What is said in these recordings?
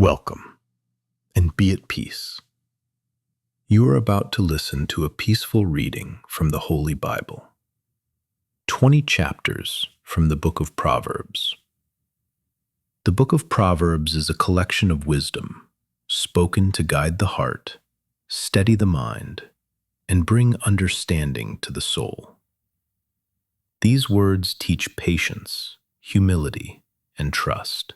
Welcome, and be at peace. You are about to listen to a peaceful reading from the Holy Bible. 20 chapters from the Book of Proverbs. The Book of Proverbs is a collection of wisdom, spoken to guide the heart, steady the mind, and bring understanding to the soul. These words teach patience, humility, and trust,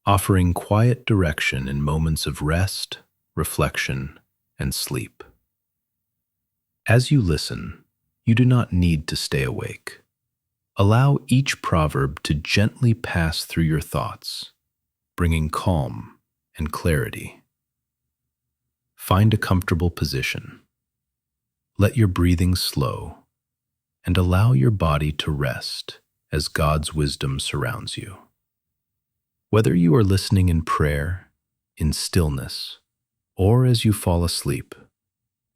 offering quiet direction in moments of rest, reflection, and sleep. As you listen, you do not need to stay awake. Allow each proverb to gently pass through your thoughts, bringing calm and clarity. Find a comfortable position. Let your breathing slow, and allow your body to rest as God's wisdom surrounds you. Whether you are listening in prayer, in stillness, or as you fall asleep,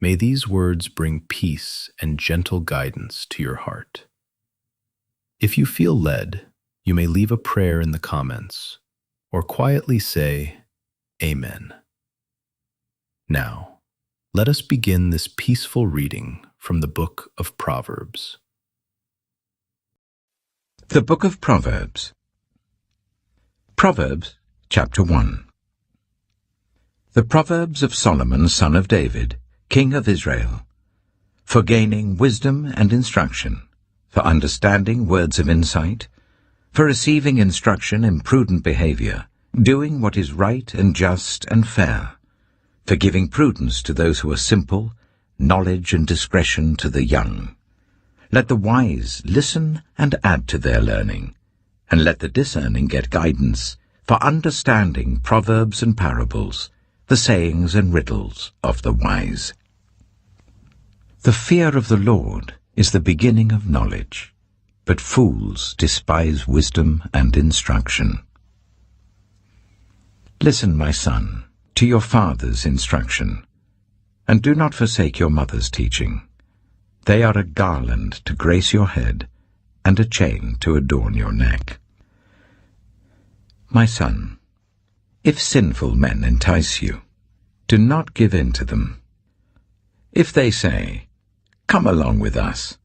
may these words bring peace and gentle guidance to your heart. If you feel led, you may leave a prayer in the comments or quietly say, Amen. Now, let us begin this peaceful reading from the Book of Proverbs. The Book of Proverbs. Proverbs, chapter 1. The Proverbs of Solomon, son of David, king of Israel, for gaining wisdom and instruction, for understanding words of insight, for receiving instruction in prudent behavior, doing what is right and just and fair, for giving prudence to those who are simple, knowledge and discretion to the young. Let the wise listen and add to their learning, and let the discerning get guidance, for understanding proverbs and parables, the sayings and riddles of the wise. The fear of the Lord is the beginning of knowledge, but fools despise wisdom and instruction. Listen, my son, to your father's instruction, and do not forsake your mother's teaching. They are a garland to grace your head, and a chain to adorn your neck. My son, if sinful men entice you, do not give in to them. If they say, Come along with us,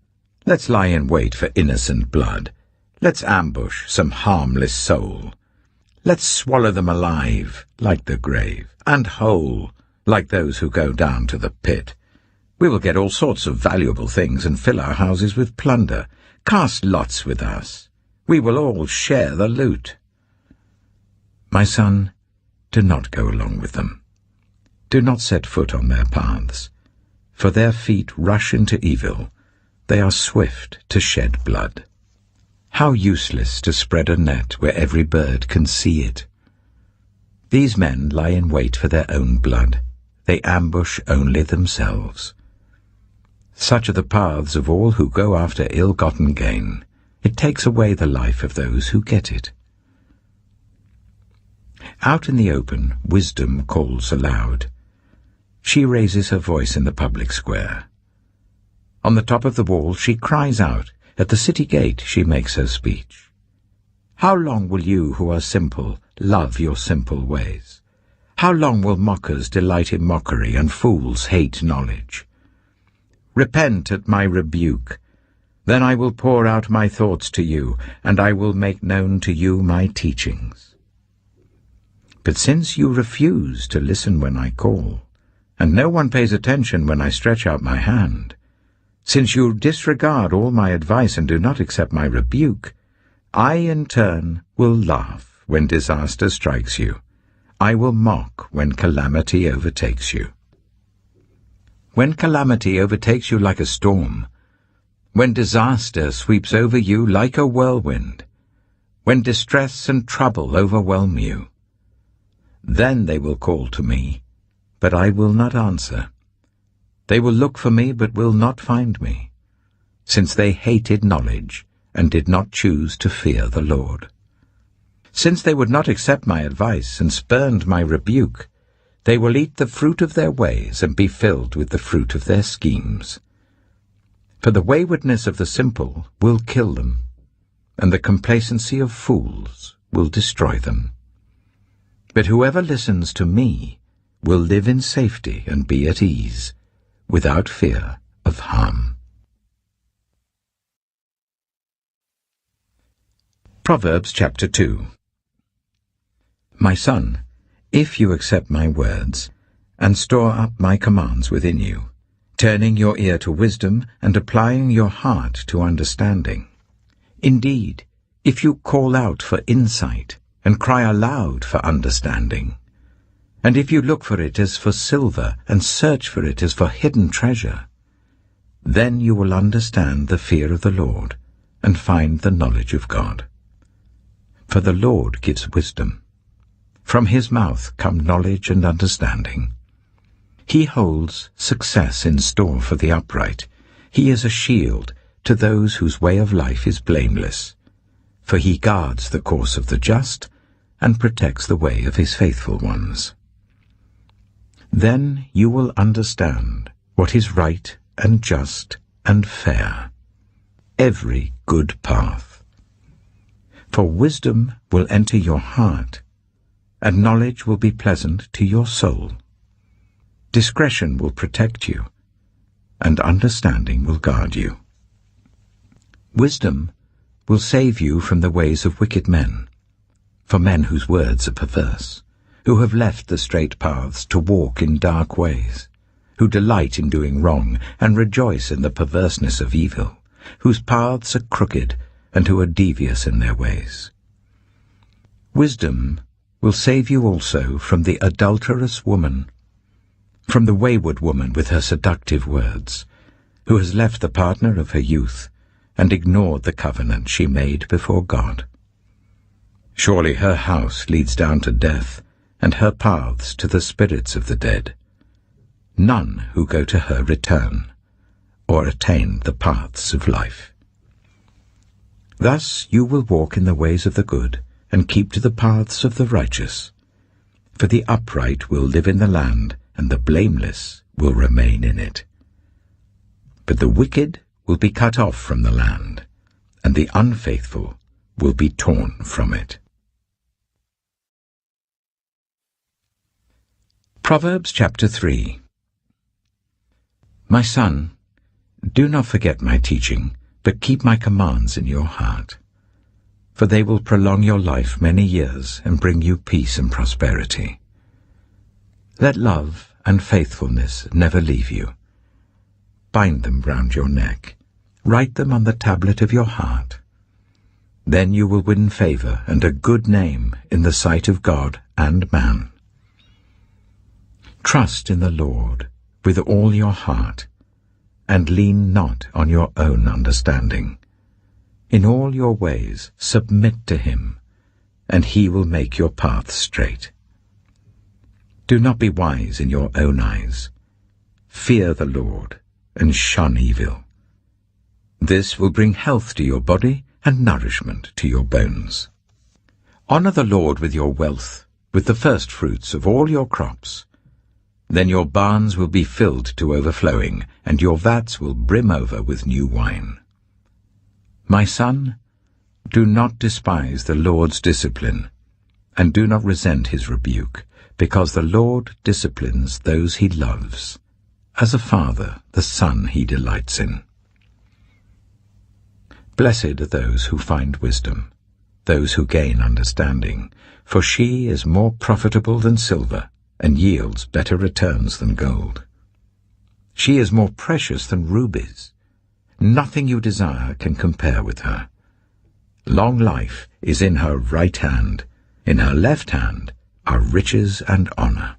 let's lie in wait for innocent blood, let's ambush some harmless soul, let's swallow them alive like the grave, and whole like those who go down to the pit. We will get all sorts of valuable things and fill our houses with plunder. Cast lots with us. We will all share the loot. My son, do not go along with them. Do not set foot on their paths, for their feet rush into evil. They are swift to shed blood. How useless to spread a net where every bird can see it. These men lie in wait for their own blood. They ambush only themselves. Such are the paths of all who go after ill-gotten gain. It takes away the life of those who get it. Out in the open, wisdom calls aloud. She raises her voice in the public square. On the top of the wall she cries out. At the city gate she makes her speech. How long will you who are simple love your simple ways? How long will mockers delight in mockery and fools hate knowledge? Repent at my rebuke. Then I will pour out my thoughts to you, and I will make known to you my teachings. But since you refuse to listen when I call, and no one pays attention when I stretch out my hand, since you disregard all my advice and do not accept my rebuke, I in turn will laugh when disaster strikes you. I will mock when calamity overtakes you. When calamity overtakes you like a storm, when disaster sweeps over you like a whirlwind, when distress and trouble overwhelm you, then they will call to me, but I will not answer. They will look for me, but will not find me, since they hated knowledge and did not choose to fear the Lord. Since they would not accept my advice and spurned my rebuke, they will eat the fruit of their ways and be filled with the fruit of their schemes. For the waywardness of the simple will kill them, and the complacency of fools will destroy them. But whoever listens to me will live in safety and be at ease, without fear of harm. Proverbs chapter 2. My son, if you accept my words, and store up my commands within you, turning your ear to wisdom and applying your heart to understanding. Indeed, if you call out for insight and cry aloud for understanding, and if you look for it as for silver and search for it as for hidden treasure, then you will understand the fear of the Lord and find the knowledge of God. For the Lord gives wisdom. From his mouth come knowledge and understanding. He holds success in store for the upright. He is a shield to those whose way of life is blameless. For he guards the course of the just and protects the way of his faithful ones. Then you will understand what is right and just and fair, every good path. For wisdom will enter your heart, and knowledge will be pleasant to your soul. Discretion will protect you, and understanding will guard you. Wisdom will save you from the ways of wicked men, for men whose words are perverse, who have left the straight paths to walk in dark ways, who delight in doing wrong and rejoice in the perverseness of evil, whose paths are crooked and who are devious in their ways. Wisdom will save you also from the adulterous woman, from the wayward woman with her seductive words, who has left the partner of her youth and ignored the covenant she made before God. Surely her house leads down to death, and her paths to the spirits of the dead. None who go to her return, or attain the paths of life. Thus you will walk in the ways of the good, and keep to the paths of the righteous. For the upright will live in the land, and the blameless will remain in it. But the wicked will be cut off from the land, and the unfaithful will be torn from it. Proverbs chapter 3. My son, do not forget my teaching, but keep my commands in your heart. For they will prolong your life many years and bring you peace and prosperity. Let love and faithfulness never leave you. Bind them round your neck. Write them on the tablet of your heart. Then you will win favor and a good name in the sight of God and man. Trust in the Lord with all your heart, and lean not on your own understanding. In all your ways submit to him, and he will make your paths straight. Do not be wise in your own eyes. Fear the Lord, and shun evil. This will bring health to your body and nourishment to your bones. Honor the Lord with your wealth, with the first fruits of all your crops. Then your barns will be filled to overflowing, and your vats will brim over with new wine. My son, do not despise the Lord's discipline, and do not resent his rebuke, because the Lord disciplines those he loves, as a father the son he delights in. Blessed are those who find wisdom, those who gain understanding, for she is more profitable than silver, and yields better returns than gold. She is more precious than rubies. Nothing you desire can compare with her. Long life is in her right hand. In her left hand are riches and honor.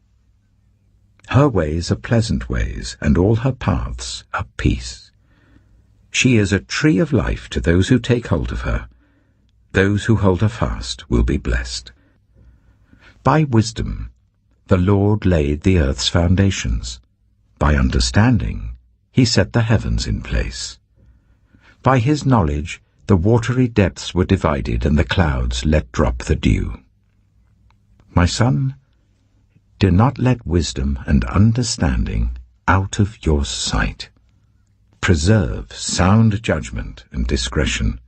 Her ways are pleasant ways, and all her paths are peace. She is a tree of life to those who take hold of her. Those who hold her fast will be blessed. By wisdom the Lord laid the earth's foundations. By understanding he set the heavens in place. By his knowledge the watery depths were divided, and the clouds let drop the dew. My son, do not let wisdom and understanding out of your sight. Preserve sound judgment and discretion.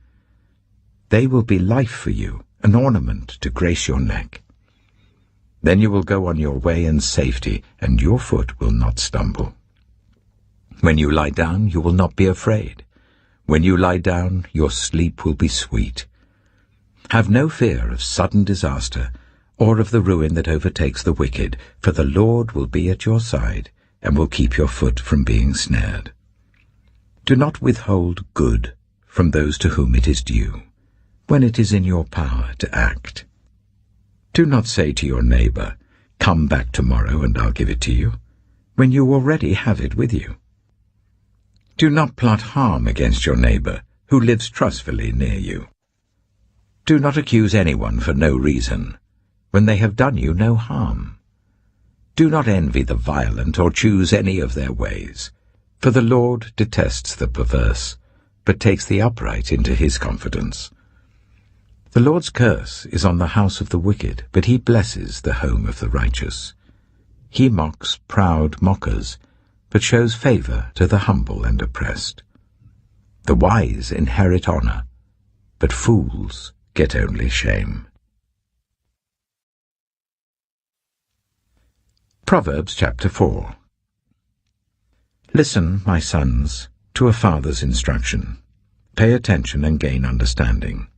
They will be life for you, an ornament to grace your neck. Then you will go on your way in safety, and your foot will not stumble. When you lie down, you will not be afraid. When you lie down, your sleep will be sweet. Have no fear of sudden disaster, or of the ruin that overtakes the wicked, for the Lord will be at your side, and will keep your foot from being snared. Do not withhold good from those to whom it is due, when it is in your power to act. Do not say to your neighbor, "Come back tomorrow and I'll give it to you," when you already have it with you. Do not plot harm against your neighbor who lives trustfully near you. Do not accuse anyone for no reason, when they have done you no harm. Do not envy the violent or choose any of their ways, for the Lord detests the perverse, but takes the upright into his confidence. The Lord's curse is on the house of the wicked, but he blesses the home of the righteous. He mocks proud mockers, but shows favor to the humble and oppressed. The wise inherit honor, but fools get only shame. Proverbs chapter 4. Listen, my sons, to a father's instruction. Pay attention and gain understanding.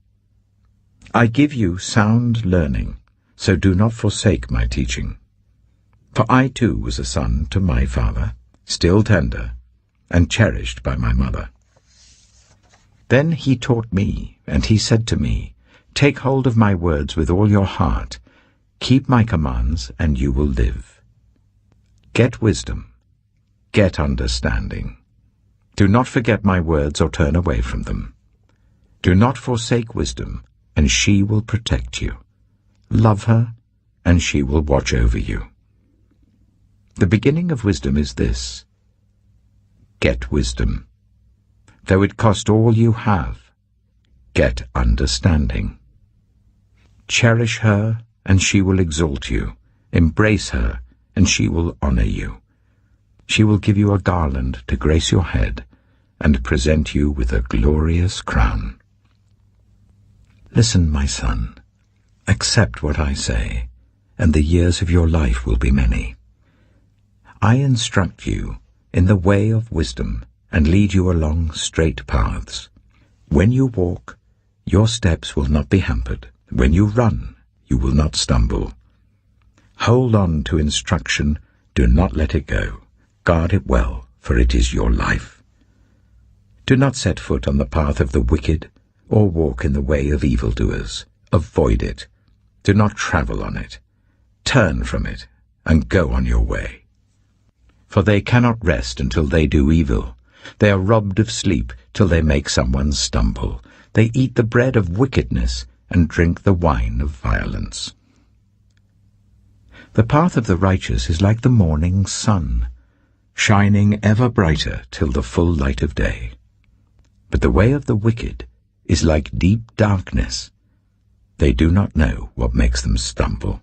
I give you sound learning, so do not forsake my teaching. For I too was a son to my father, still tender, and cherished by my mother. Then he taught me, and he said to me, Take hold of my words with all your heart. Keep my commands, and you will live. Get wisdom. Get understanding. Do not forget my words or turn away from them. Do not forsake wisdom, and she will protect you. Love her, and she will watch over you. The beginning of wisdom is this: get wisdom. Though it cost all you have, get understanding. Cherish her, and she will exalt you. Embrace her, and she will honor you. She will give you a garland to grace your head, and present you with a glorious crown. Listen, my son, accept what I say, and the years of your life will be many. I instruct you in the way of wisdom, and lead you along straight paths. When you walk, your steps will not be hampered. When you run, you will not stumble. Hold on to instruction, do not let it go. Guard it well, for it is your life. Do not set foot on the path of the wicked, or walk in the way of evildoers. Avoid it. Do not travel on it. Turn from it, and go on your way. For they cannot rest until they do evil. They are robbed of sleep till they make someone stumble. They eat the bread of wickedness and drink the wine of violence. The path of the righteous is like the morning sun, shining ever brighter till the full light of day. But the way of the wicked is like deep darkness. They do not know what makes them stumble.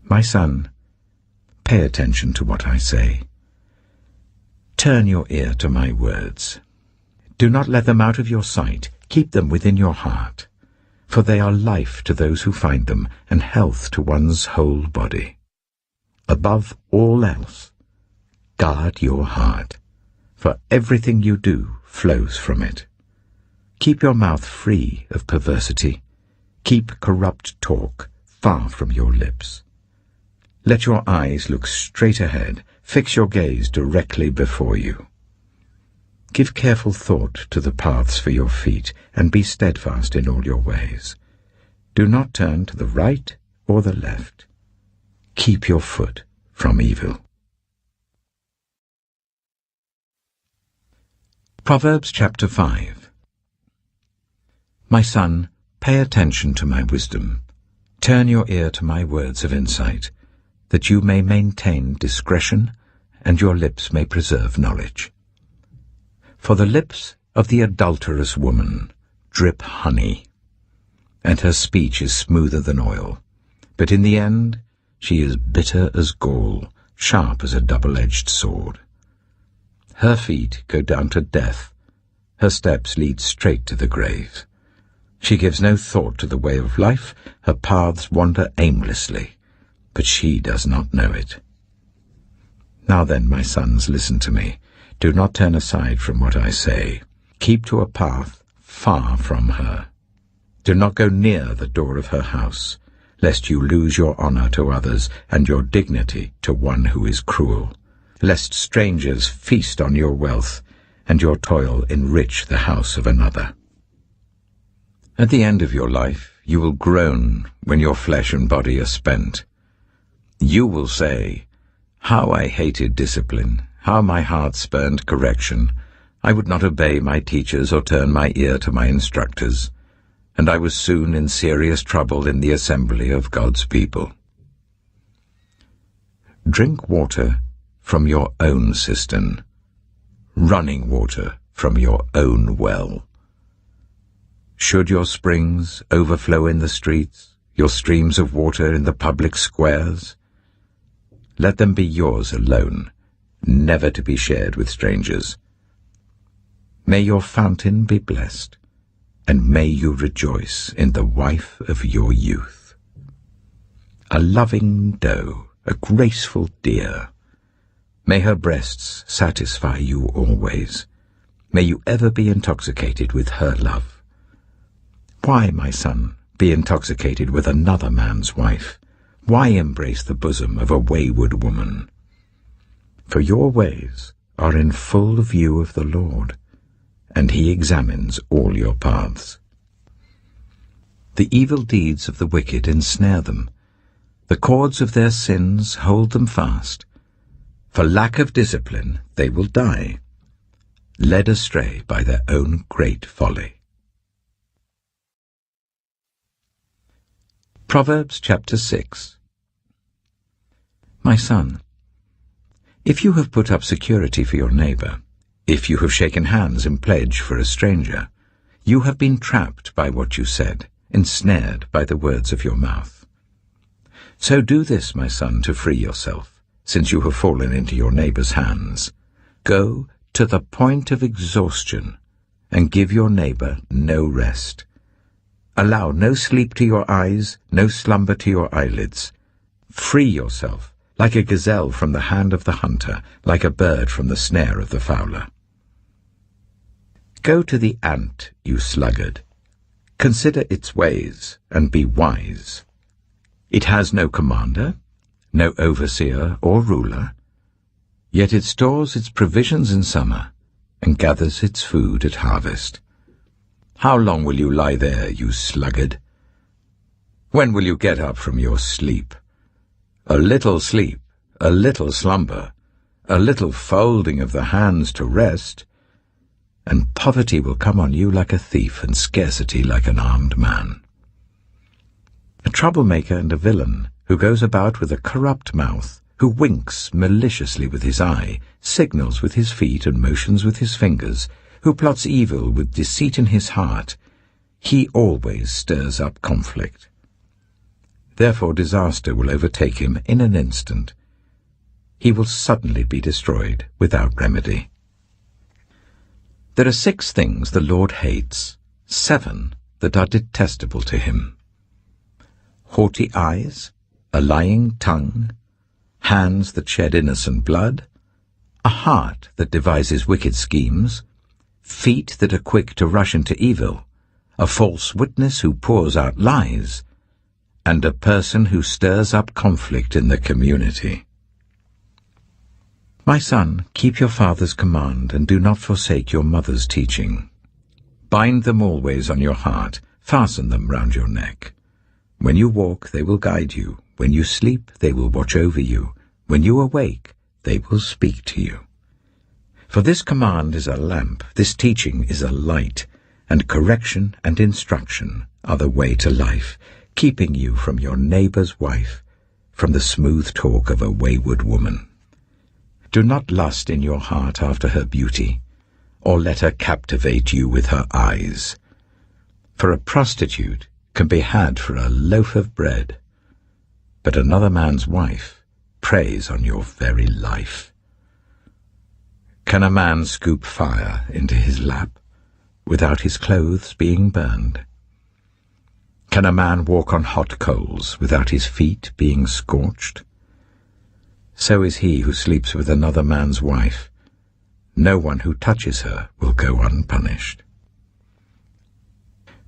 My son, pay attention to what I say. Turn your ear to my words. Do not let them out of your sight. Keep them within your heart, for they are life to those who find them, and health to one's whole body. Above all else, guard your heart, for everything you do flows from it. Keep your mouth free of perversity. Keep corrupt talk far from your lips. Let your eyes look straight ahead. Fix your gaze directly before you. Give careful thought to the paths for your feet, and be steadfast in all your ways. Do not turn to the right or the left. Keep your foot from evil. Proverbs chapter 5. My son, pay attention to my wisdom. Turn your ear to my words of insight, that you may maintain discretion, and your lips may preserve knowledge. For the lips of the adulterous woman drip honey, and her speech is smoother than oil. But in the end she is bitter as gall, sharp as a double-edged sword. Her feet go down to death, her steps lead straight to the grave. She gives no thought to the way of life. Her paths wander aimlessly, but she does not know it. Now then, my sons, listen to me. Do not turn aside from what I say. Keep to a path far from her. Do not go near the door of her house, lest you lose your honor to others and your dignity to one who is cruel, lest strangers feast on your wealth and your toil enrich the house of another. At the end of your life, you will groan when your flesh and body are spent. You will say, "How I hated discipline, how my heart spurned correction. I would not obey my teachers or turn my ear to my instructors, and I was soon in serious trouble in the assembly of God's people." Drink water from your own cistern, running water from your own well. Should your springs overflow in the streets, your streams of water in the public squares, let them be yours alone, never to be shared with strangers. May your fountain be blessed, and may you rejoice in the wife of your youth. A loving doe, a graceful deer, may her breasts satisfy you always. May you ever be intoxicated with her love. Why, my son, be intoxicated with another man's wife? Why embrace the bosom of a wayward woman? For your ways are in full view of the Lord, and he examines all your paths. The evil deeds of the wicked ensnare them. The cords of their sins hold them fast. For lack of discipline they will die, led astray by their own great folly. Proverbs chapter 6. My son, if you have put up security for your neighbor, if you have shaken hands in pledge for a stranger, you have been trapped by what you said, ensnared by the words of your mouth. So do this, my son, to free yourself, since you have fallen into your neighbor's hands. Go to the point of exhaustion and give your neighbor no rest. Allow no sleep to your eyes, no slumber to your eyelids. Free yourself, like a gazelle from the hand of the hunter, like a bird from the snare of the fowler. Go to the ant, you sluggard. Consider its ways, and be wise. It has no commander, no overseer or ruler, yet it stores its provisions in summer, and gathers its food at harvest. How long will you lie there, you sluggard? When will you get up from your sleep? A little sleep, a little slumber, a little folding of the hands to rest, and poverty will come on you like a thief, and scarcity like an armed man. A troublemaker and a villain, who goes about with a corrupt mouth, who winks maliciously with his eye, signals with his feet, and motions with his fingers, who plots evil with deceit in his heart, he always stirs up conflict. Therefore disaster will overtake him in an instant. He will suddenly be destroyed without remedy. There are 6 things the Lord hates, 7 that are detestable to him: haughty eyes, a lying tongue, hands that shed innocent blood, a heart that devises wicked schemes, feet that are quick to rush into evil, a false witness who pours out lies, and a person who stirs up conflict in the community. My son, keep your father's command, and do not forsake your mother's teaching. Bind them always on your heart, fasten them round your neck. When you walk, they will guide you. When you sleep, they will watch over you. When you awake, they will speak to you. For this command is a lamp, this teaching is a light, and correction and instruction are the way to life, keeping you from your neighbor's wife, from the smooth talk of a wayward woman. Do not lust in your heart after her beauty, or let her captivate you with her eyes. For a prostitute can be had for a loaf of bread, but another man's wife preys on your very life. Can a man scoop fire into his lap without his clothes being burned? Can a man walk on hot coals without his feet being scorched? So is he who sleeps with another man's wife. No one who touches her will go unpunished.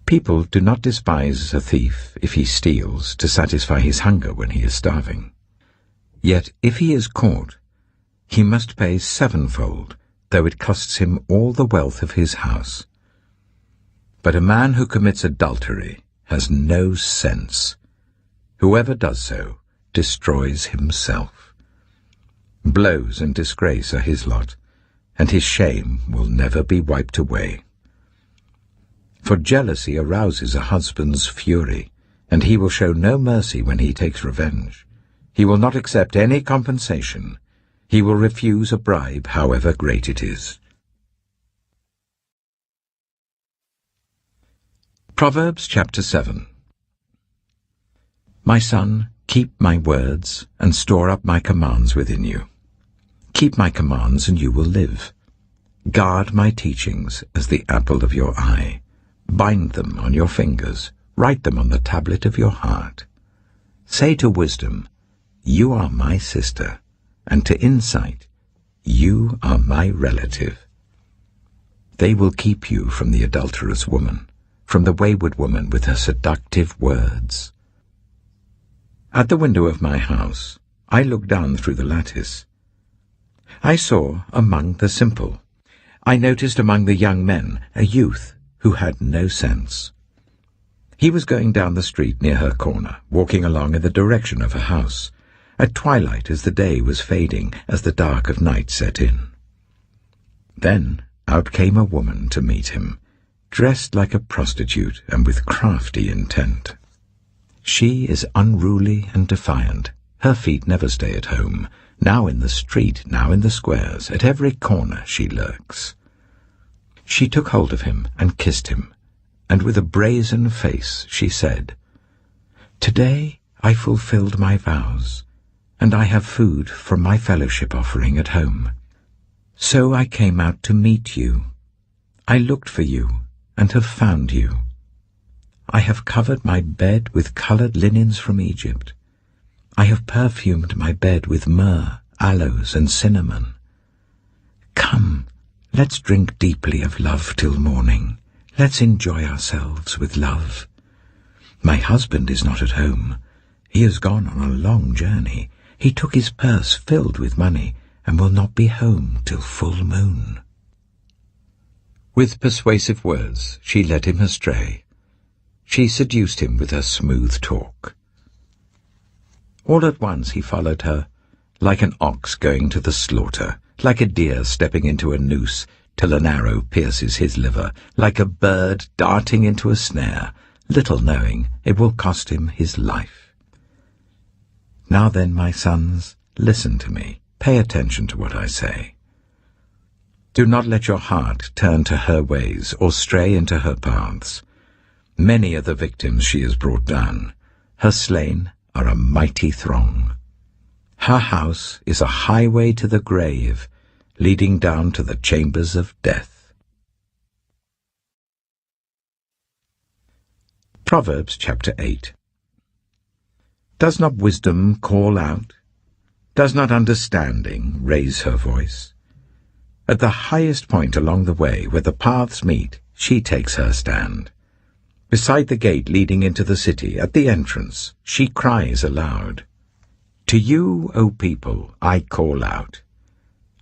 People do not despise a thief if he steals to satisfy his hunger when he is starving. Yet if he is caught, he must pay sevenfold, though it costs him all the wealth of his house. But a man who commits adultery has no sense. Whoever does so destroys himself. Blows and disgrace are his lot, and his shame will never be wiped away. For jealousy arouses a husband's fury, and he will show no mercy when he takes revenge. He will not accept any compensation. He will refuse a bribe, however great it is. Proverbs chapter 7. My son, keep my words, and store up my commands within you. Keep my commands, and you will live. Guard my teachings as the apple of your eye. Bind them on your fingers. Write them on the tablet of your heart. Say to wisdom, you are my sister, and to insight, you are my relative. They will keep you from the adulterous woman, from the wayward woman with her seductive words. At the window of my house, I looked down through the lattice. I saw among the simple. I noticed among the young men a youth who had no sense. He was going down the street near her corner, walking along in the direction of her house, at twilight as the day was fading, as the dark of night set in. Then out came a woman to meet him, dressed like a prostitute and with crafty intent. She is unruly and defiant. Her feet never stay at home. Now in the street, now in the squares, at every corner she lurks. She took hold of him and kissed him, and with a brazen face she said, "Today I fulfilled my vows, and I have food from my fellowship offering at home. So I came out to meet you. I looked for you and have found you. I have covered my bed with colored linens from Egypt. I have perfumed my bed with myrrh, aloes, and cinnamon. Come, let's drink deeply of love till morning. Let's enjoy ourselves with love. My husband is not at home. He has gone on a long journey. He took his purse filled with money and will not be home till full moon." With persuasive words she led him astray. She seduced him with her smooth talk. All at once he followed her, like an ox going to the slaughter, like a deer stepping into a noose till an arrow pierces his liver, like a bird darting into a snare, little knowing it will cost him his life. Now then, my sons, listen to me. Pay attention to what I say. Do not let your heart turn to her ways or stray into her paths. Many are the victims she has brought down. Her slain are a mighty throng. Her house is a highway to the grave, leading down to the chambers of death. Proverbs chapter 8. Does not wisdom call out? Does not understanding raise her voice? At the highest point along the way where the paths meet, she takes her stand. Beside the gate leading into the city, at the entrance, she cries aloud. To you, O people, I call out.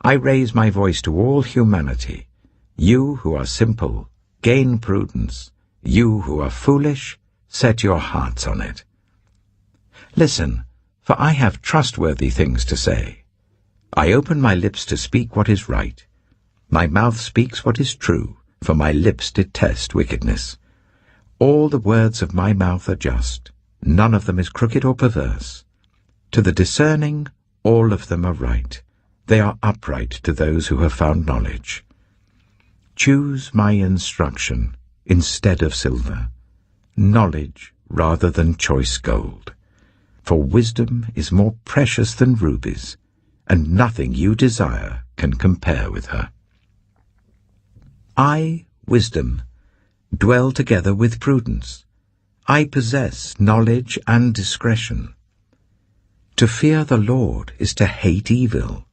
I raise my voice to all humanity. You who are simple, gain prudence. You who are foolish, set your hearts on it. Listen, for I have trustworthy things to say. I open my lips to speak what is right. My mouth speaks what is true, for my lips detest wickedness. All the words of my mouth are just. None of them is crooked or perverse. To the discerning, all of them are right. They are upright to those who have found knowledge. Choose my instruction instead of silver, knowledge rather than choice gold. For wisdom is more precious than rubies, and nothing you desire can compare with her. I, wisdom, dwell together with prudence. I possess knowledge and discretion. To fear the Lord is to hate evil.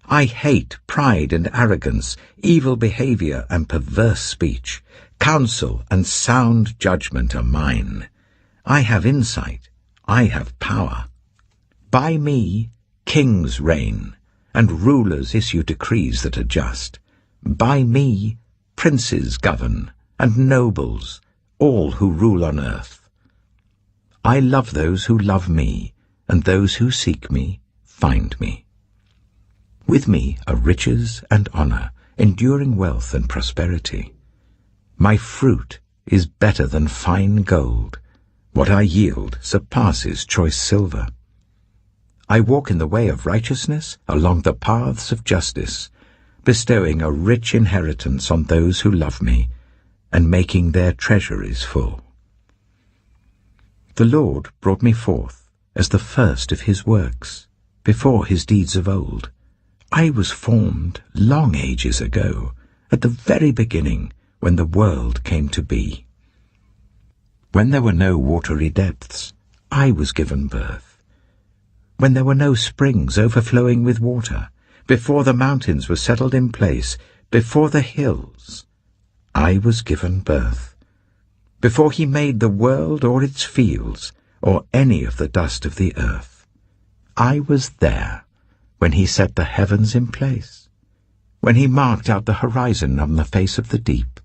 I hate pride and arrogance, evil behavior and perverse speech. Counsel and sound judgment are mine. I have insight. I have power. By me kings reign, and rulers issue decrees that are just. By me princes govern, and nobles, all who rule on earth. I love those who love me, and those who seek me find me. With me are riches and honor, enduring wealth and prosperity. My fruit is better than fine gold. What I yield surpasses choice silver. I walk in the way of righteousness, along the paths of justice, bestowing a rich inheritance on those who love me, and making their treasuries full. The Lord brought me forth as the first of his works, before his deeds of old. I was formed long ages ago, at the very beginning, when the world came to be. When there were no watery depths, I was given birth. When there were no springs overflowing with water, before the mountains were settled in place, before the hills, I was given birth. Before he made the world or its fields, or any of the dust of the earth, I was there. When he set the heavens in place, when he marked out the horizon on the face of the deep,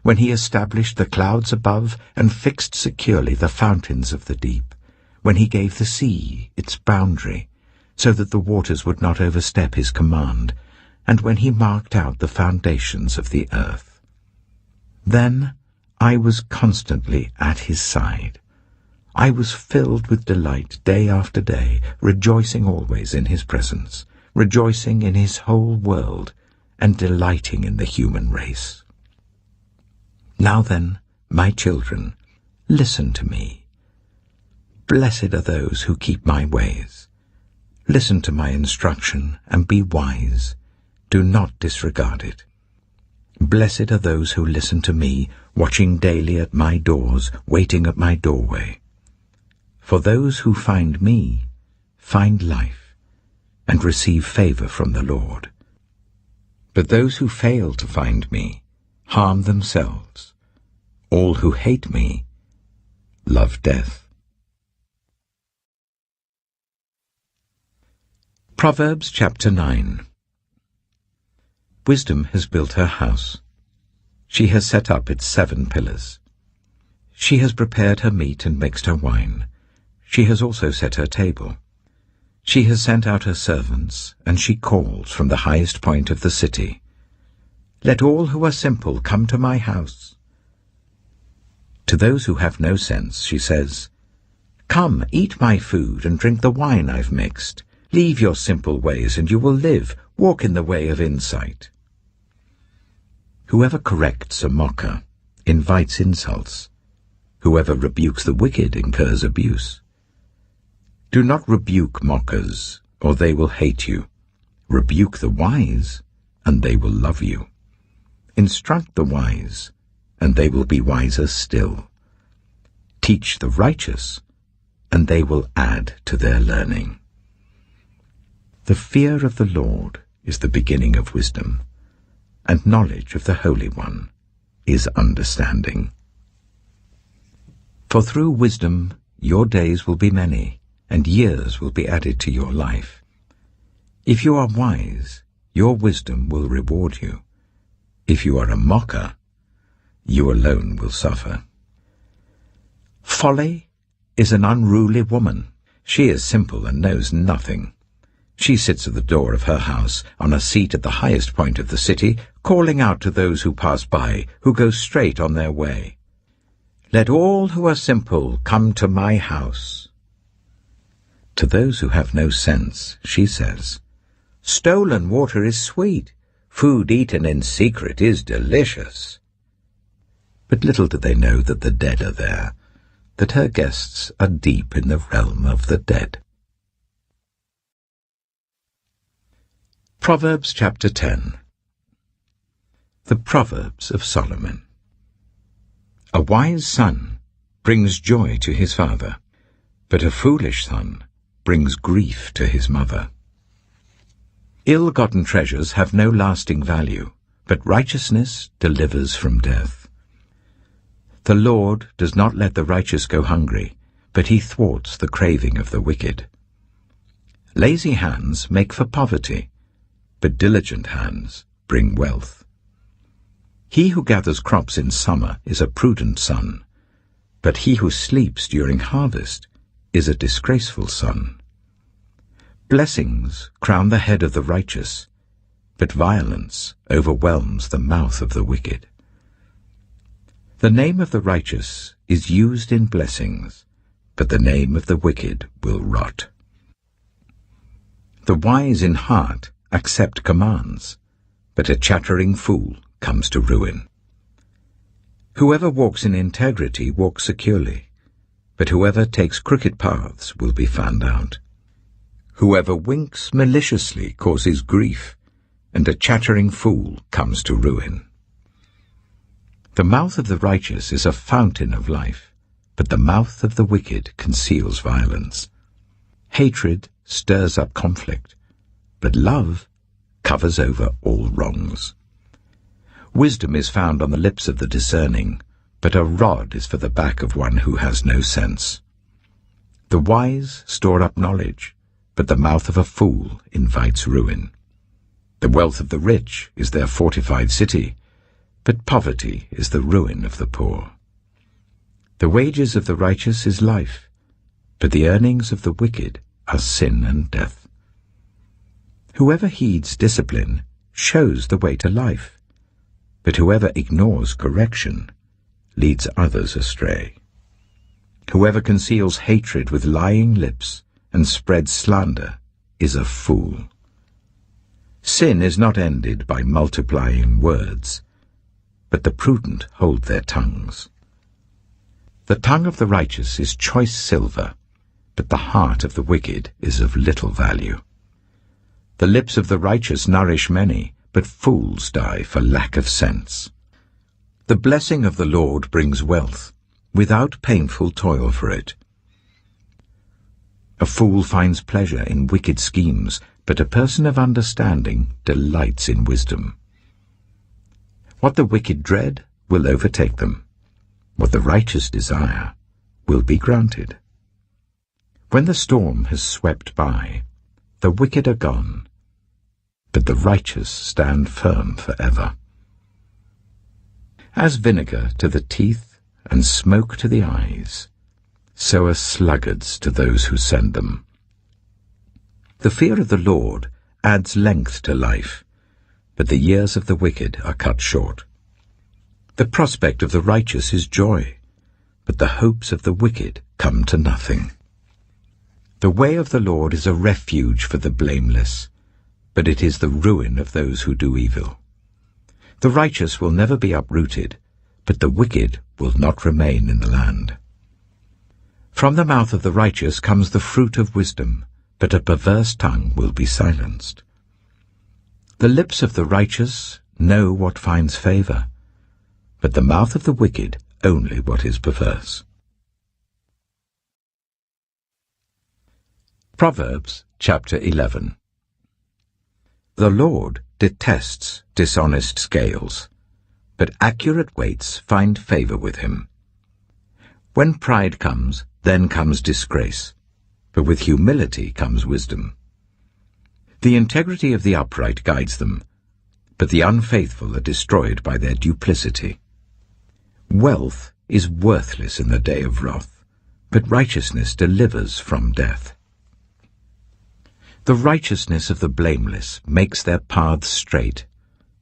when he established the clouds above and fixed securely the fountains of the deep, when he gave the sea its boundary, so that the waters would not overstep his command, and when he marked out the foundations of the earth. Then I was constantly at his side. I was filled with delight day after day, rejoicing always in his presence, rejoicing in his whole world, and delighting in the human race. Now then, my children, listen to me. Blessed are those who keep my ways. Listen to my instruction and be wise. Do not disregard it. Blessed are those who listen to me, watching daily at my doors, waiting at my doorway. For those who find me find life and receive favor from the Lord. But those who fail to find me harm themselves. All who hate me love death. Proverbs chapter 9. Wisdom has built her house. She has set up its 7 pillars. She has prepared her meat and mixed her wine. She has also set her table. She has sent out her servants, and she calls from the highest point of the city. Let all who are simple come to my house. To those who have no sense, she says, Come, eat my food and drink the wine I've mixed. Leave your simple ways and you will live. Walk in the way of insight. Whoever corrects a mocker invites insults. Whoever rebukes the wicked incurs abuse. Do not rebuke mockers, or they will hate you. Rebuke the wise, and they will love you. Instruct the wise, and they will be wiser still. Teach the righteous, and they will add to their learning. The fear of the Lord is the beginning of wisdom, and knowledge of the Holy One is understanding. For through wisdom your days will be many, and years will be added to your life. If you are wise, your wisdom will reward you. If you are a mocker, you alone will suffer. Folly is an unruly woman. She is simple and knows nothing. She sits at the door of her house, on a seat at the highest point of the city, calling out to those who pass by, who go straight on their way. Let all who are simple come to my house. To those who have no sense, she says, Stolen water is sweet. Food eaten in secret is delicious. But little do they know that the dead are there, that her guests are deep in the realm of the dead. Proverbs chapter 10. The Proverbs of Solomon. A wise son brings joy to his father, but a foolish son brings grief to his mother. Ill-gotten treasures have no lasting value, but righteousness delivers from death. The Lord does not let the righteous go hungry, but he thwarts the craving of the wicked. Lazy hands make for poverty, but diligent hands bring wealth. He who gathers crops in summer is a prudent son, but he who sleeps during harvest is a disgraceful son. Blessings crown the head of the righteous, but violence overwhelms the mouth of the wicked. The name of the righteous is used in blessings, but the name of the wicked will rot. The wise in heart accept commands, but a chattering fool comes to ruin. Whoever walks in integrity walks securely, but whoever takes crooked paths will be found out. Whoever winks maliciously causes grief, and a chattering fool comes to ruin. The mouth of the righteous is a fountain of life, but the mouth of the wicked conceals violence. Hatred stirs up conflict, but love covers over all wrongs. Wisdom is found on the lips of the discerning, but a rod is for the back of one who has no sense. The wise store up knowledge, but the mouth of a fool invites ruin. The wealth of the rich is their fortified city, but poverty is the ruin of the poor. The wages of the righteous is life, but the earnings of the wicked are sin and death. Whoever heeds discipline shows the way to life, but whoever ignores correction leads others astray. Whoever conceals hatred with lying lips and spreads slander is a fool. Sin is not ended by multiplying words, but the prudent hold their tongues. The tongue of the righteous is choice silver, but the heart of the wicked is of little value. The lips of the righteous nourish many, but fools die for lack of sense. The blessing of the Lord brings wealth, without painful toil for it. A fool finds pleasure in wicked schemes, but a person of understanding delights in wisdom. What the wicked dread will overtake them. What the righteous desire will be granted. When the storm has swept by, the wicked are gone, but the righteous stand firm forever. As vinegar to the teeth and smoke to the eyes, so are sluggards to those who send them. The fear of the Lord adds length to life, but the years of the wicked are cut short. The prospect of the righteous is joy, but the hopes of the wicked come to nothing. The way of the Lord is a refuge for the blameless, but it is the ruin of those who do evil. The righteous will never be uprooted, but the wicked will not remain in the land. From the mouth of the righteous comes the fruit of wisdom, but a perverse tongue will be silenced. The lips of the righteous know what finds favor, but the mouth of the wicked only what is perverse. Proverbs chapter 11. The Lord detests dishonest scales, but accurate weights find favor with him. When pride comes, then comes disgrace, but with humility comes wisdom. The integrity of the upright guides them, but the unfaithful are destroyed by their duplicity. Wealth is worthless in the day of wrath, but righteousness delivers from death. The righteousness of the blameless makes their paths straight,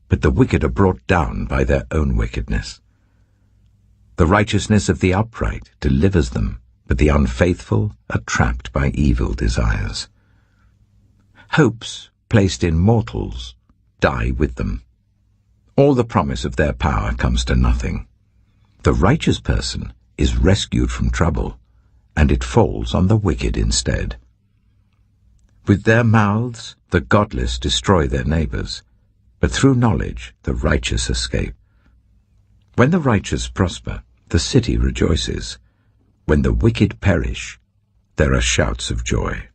but the wicked are brought down by their own wickedness. The righteousness of the upright delivers them, but the unfaithful are trapped by evil desires. Hopes placed in mortals die with them. All the promise of their power comes to nothing. The righteous person is rescued from trouble, and it falls on the wicked instead. With their mouths the godless destroy their neighbors, but through knowledge the righteous escape. When the righteous prosper, the city rejoices, When the wicked perish, there are shouts of joy.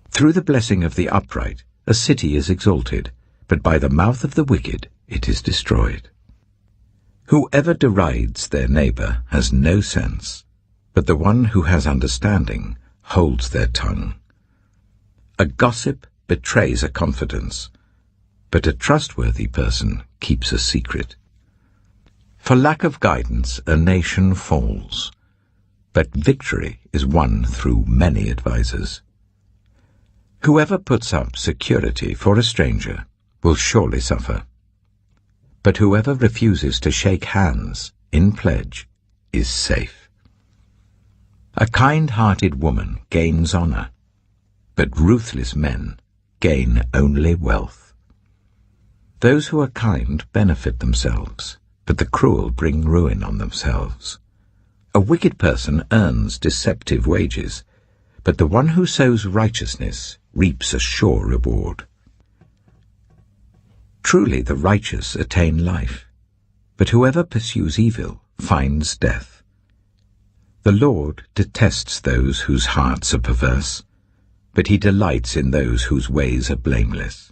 Through the blessing of the upright, a city is exalted, but by the mouth of the wicked it is destroyed. Whoever derides their neighbor has no sense, but the one who has understanding holds their tongue. A gossip betrays a confidence, but a trustworthy person keeps a secret. For lack of guidance, a nation falls, but victory is won through many advisers. Whoever puts up security for a stranger will surely suffer, but whoever refuses to shake hands in pledge is safe. A kind-hearted woman gains honor, but ruthless men gain only wealth. Those who are kind benefit themselves, but the cruel bring ruin on themselves. A wicked person earns deceptive wages, but the one who sows righteousness reaps a sure reward. Truly the righteous attain life, but whoever pursues evil finds death. The Lord detests those whose hearts are perverse, but he delights in those whose ways are blameless.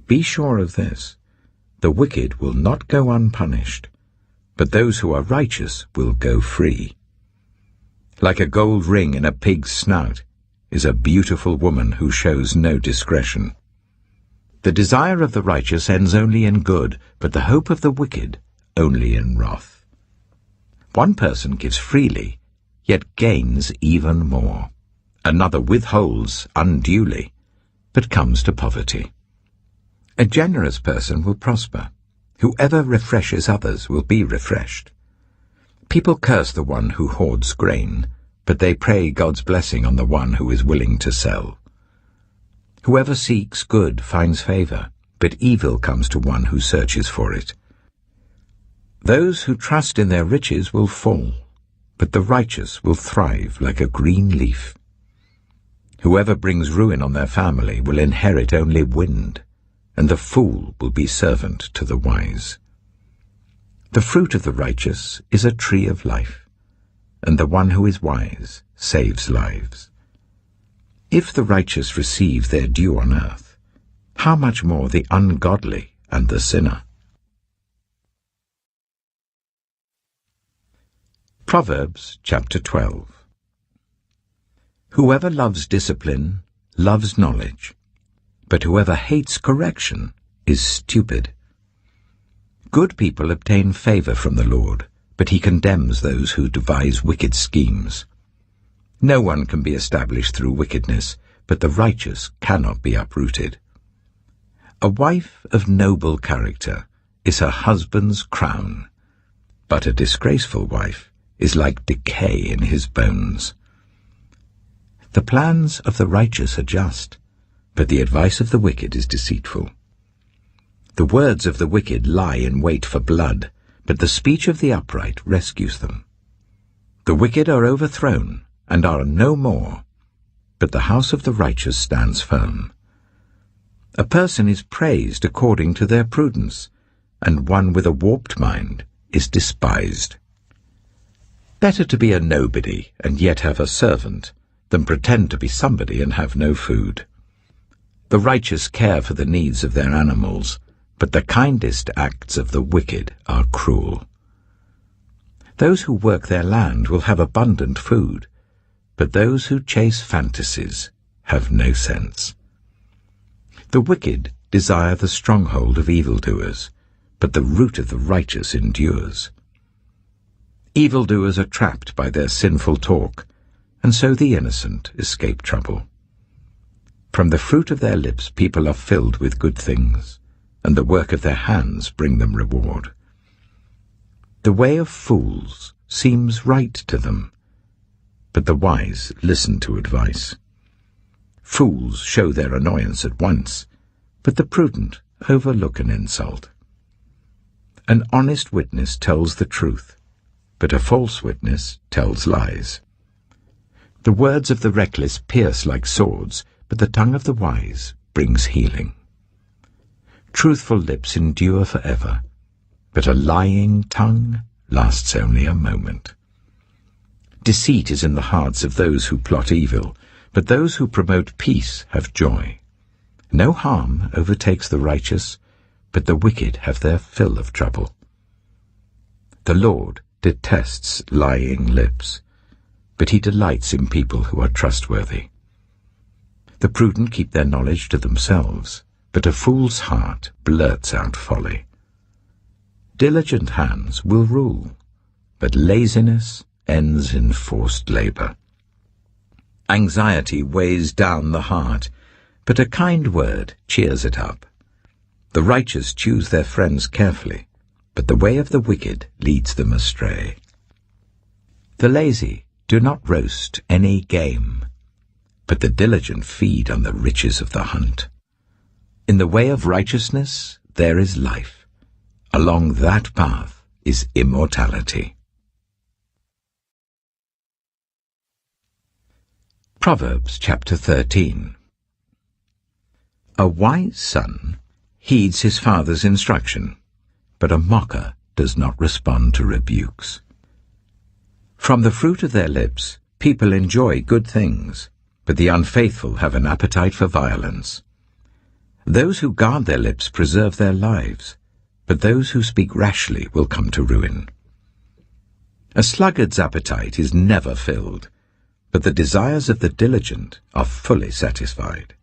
Be sure of this, the wicked will not go unpunished, but those who are righteous will go free. Like a gold ring in a pig's snout is a beautiful woman who shows no discretion. The desire of the righteous ends only in good, but the hope of the wicked only in wrath. One person gives freely, yet gains even more. Another withholds unduly, but comes to poverty. A generous person will prosper. Whoever refreshes others will be refreshed. People curse the one who hoards grain, but they pray God's blessing on the one who is willing to sell. Whoever seeks good finds favor, but evil comes to one who searches for it. Those who trust in their riches will fall, but the righteous will thrive like a green leaf. Whoever brings ruin on their family will inherit only wind, and the fool will be servant to the wise. The fruit of the righteous is a tree of life, and the one who is wise saves lives. If the righteous receive their due on earth, how much more the ungodly and the sinner? Proverbs chapter 12. Whoever loves discipline loves knowledge, but whoever hates correction is stupid. Good people obtain favor from the Lord, but he condemns those who devise wicked schemes. No one can be established through wickedness, but the righteous cannot be uprooted. A wife of noble character is her husband's crown, but a disgraceful wife is like decay in his bones. The plans of the righteous are just, but the advice of the wicked is deceitful. The words of the wicked lie in wait for blood, but the speech of the upright rescues them. The wicked are overthrown and are no more, but the house of the righteous stands firm. A person is praised according to their prudence, and one with a warped mind is despised. Better to be a nobody and yet have a servant than pretend to be somebody and have no food. The righteous care for the needs of their animals, but the kindest acts of the wicked are cruel. Those who work their land will have abundant food, but those who chase fantasies have no sense. The wicked desire the stronghold of evildoers, but the root of the righteous endures. Evildoers are trapped by their sinful talk, and so the innocent escape trouble. From the fruit of their lips people are filled with good things, and the work of their hands bring them reward. The way of fools seems right to them, but the wise listen to advice. Fools show their annoyance at once, but the prudent overlook an insult. An honest witness tells the truth, but a false witness tells lies. The words of the reckless pierce like swords, but the tongue of the wise brings healing. Truthful lips endure forever, but a lying tongue lasts only a moment. Deceit is in the hearts of those who plot evil, but those who promote peace have joy. No harm overtakes the righteous, but the wicked have their fill of trouble. The Lord detests lying lips, but he delights in people who are trustworthy. The prudent keep their knowledge to themselves, but a fool's heart blurts out folly. Diligent hands will rule, but laziness ends in forced labor. Anxiety weighs down the heart, but a kind word cheers it up. The righteous choose their friends carefully, but the way of the wicked leads them astray. The lazy do not roast any game, but the diligent feed on the riches of the hunt. In the way of righteousness there is life. Along that path is immortality. Proverbs chapter 13. A wise son heeds his father's instruction, but a mocker does not respond to rebukes. From the fruit of their lips people enjoy good things, but the unfaithful have an appetite for violence. Those who guard their lips preserve their lives, but those who speak rashly will come to ruin. A sluggard's appetite is never filled, but the desires of the diligent are fully satisfied.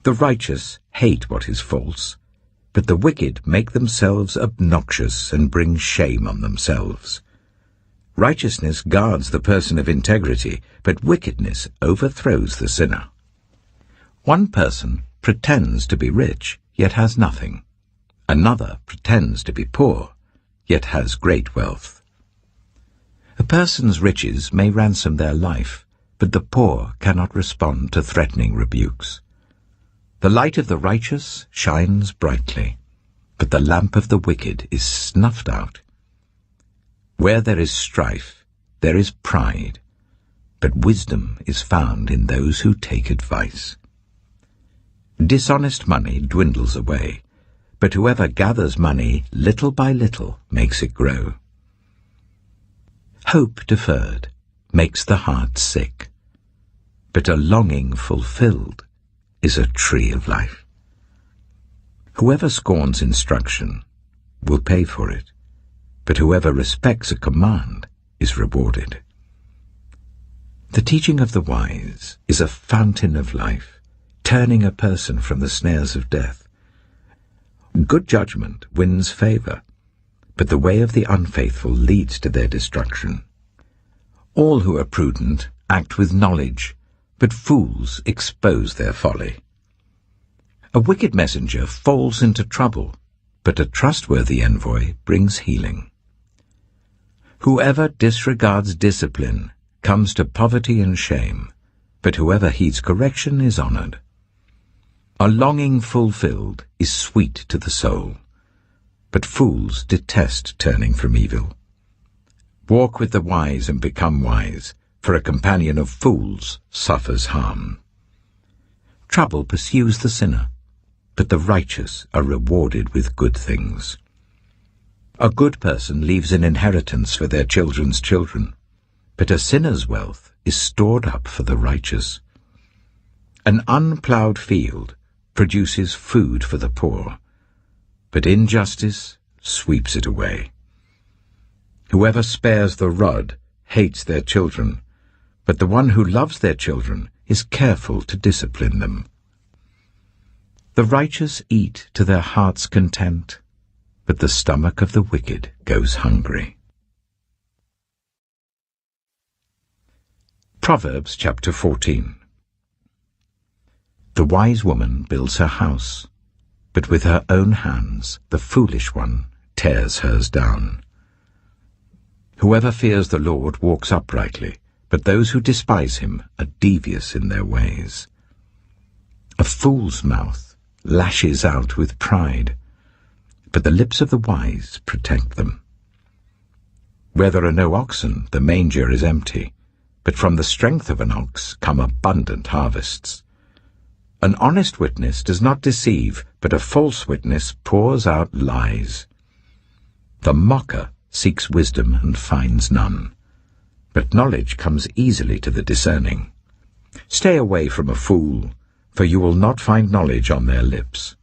The righteous hate what is false, but the wicked make themselves obnoxious and bring shame on themselves. Righteousness guards the person of integrity, but wickedness overthrows the sinner. One person pretends to be rich, yet has nothing. Another pretends to be poor, yet has great wealth. A person's riches may ransom their life, but the poor cannot respond to threatening rebukes. The light of the righteous shines brightly, but the lamp of the wicked is snuffed out. Where there is strife, there is pride, but wisdom is found in those who take advice. Dishonest money dwindles away, but whoever gathers money little by little makes it grow. Hope deferred makes the heart sick, but a longing fulfilled is a tree of life. Whoever scorns instruction will pay for it, but whoever respects a command is rewarded. The teaching of the wise is a fountain of life, turning a person from the snares of death. Good judgment wins favor, but the way of the unfaithful leads to their destruction. All who are prudent act with knowledge, but fools expose their folly. A wicked messenger falls into trouble, but a trustworthy envoy brings healing. Whoever disregards discipline comes to poverty and shame, but whoever heeds correction is honored. A longing fulfilled is sweet to the soul, but fools detest turning from evil. Walk with the wise and become wise, for a companion of fools suffers harm. Trouble pursues the sinner, but the righteous are rewarded with good things. A good person leaves an inheritance for their children's children, but a sinner's wealth is stored up for the righteous. An unplowed field produces food for the poor, but injustice sweeps it away. Whoever spares the rod hates their children, but the one who loves their children is careful to discipline them. The righteous eat to their heart's content, but the stomach of the wicked goes hungry. Proverbs chapter 14. The wise woman builds her house, but with her own hands the foolish one tears hers down. Whoever fears the Lord walks uprightly, but those who despise him are devious in their ways. A fool's mouth lashes out with pride, but the lips of the wise protect them. Where there are no oxen, the manger is empty, but from the strength of an ox come abundant harvests. An honest witness does not deceive, but a false witness pours out lies. The mocker seeks wisdom and finds none, but knowledge comes easily to the discerning. Stay away from a fool, for you will not find knowledge on their lips.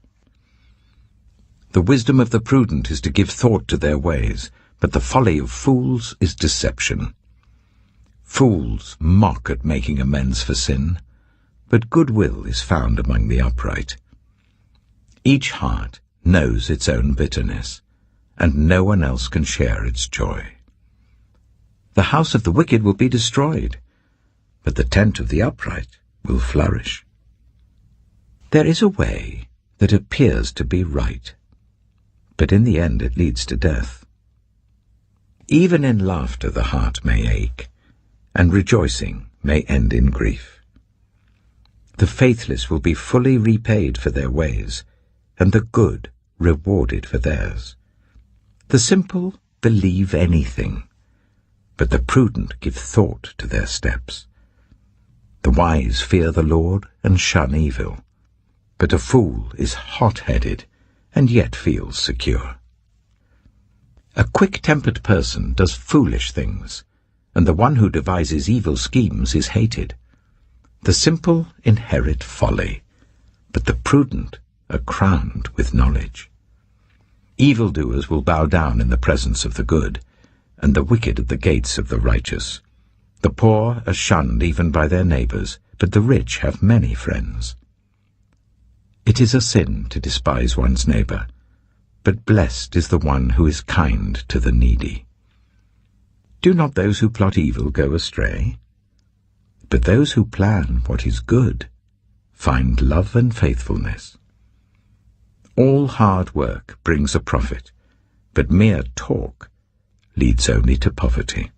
The wisdom of the prudent is to give thought to their ways, but the folly of fools is deception. Fools mock at making amends for sin, but goodwill is found among the upright. Each heart knows its own bitterness, and no one else can share its joy. The house of the wicked will be destroyed, but the tent of the upright will flourish. There is a way that appears to be right, but in the end it leads to death. Even in laughter the heart may ache, and rejoicing may end in grief. The faithless will be fully repaid for their ways, and the good rewarded for theirs. The simple believe anything, but the prudent give thought to their steps. The wise fear the Lord and shun evil, but a fool is hot-headed and yet feels secure. A quick-tempered person does foolish things, and the one who devises evil schemes is hated. The simple inherit folly, but the prudent are crowned with knowledge. Evildoers will bow down in the presence of the good, and the wicked at the gates of the righteous. The poor are shunned even by their neighbors, but the rich have many friends. It is a sin to despise one's neighbor, but blessed is the one who is kind to the needy. Do not those who plot evil go astray? But those who plan what is good find love and faithfulness. All hard work brings a profit, but mere talk leads only to poverty.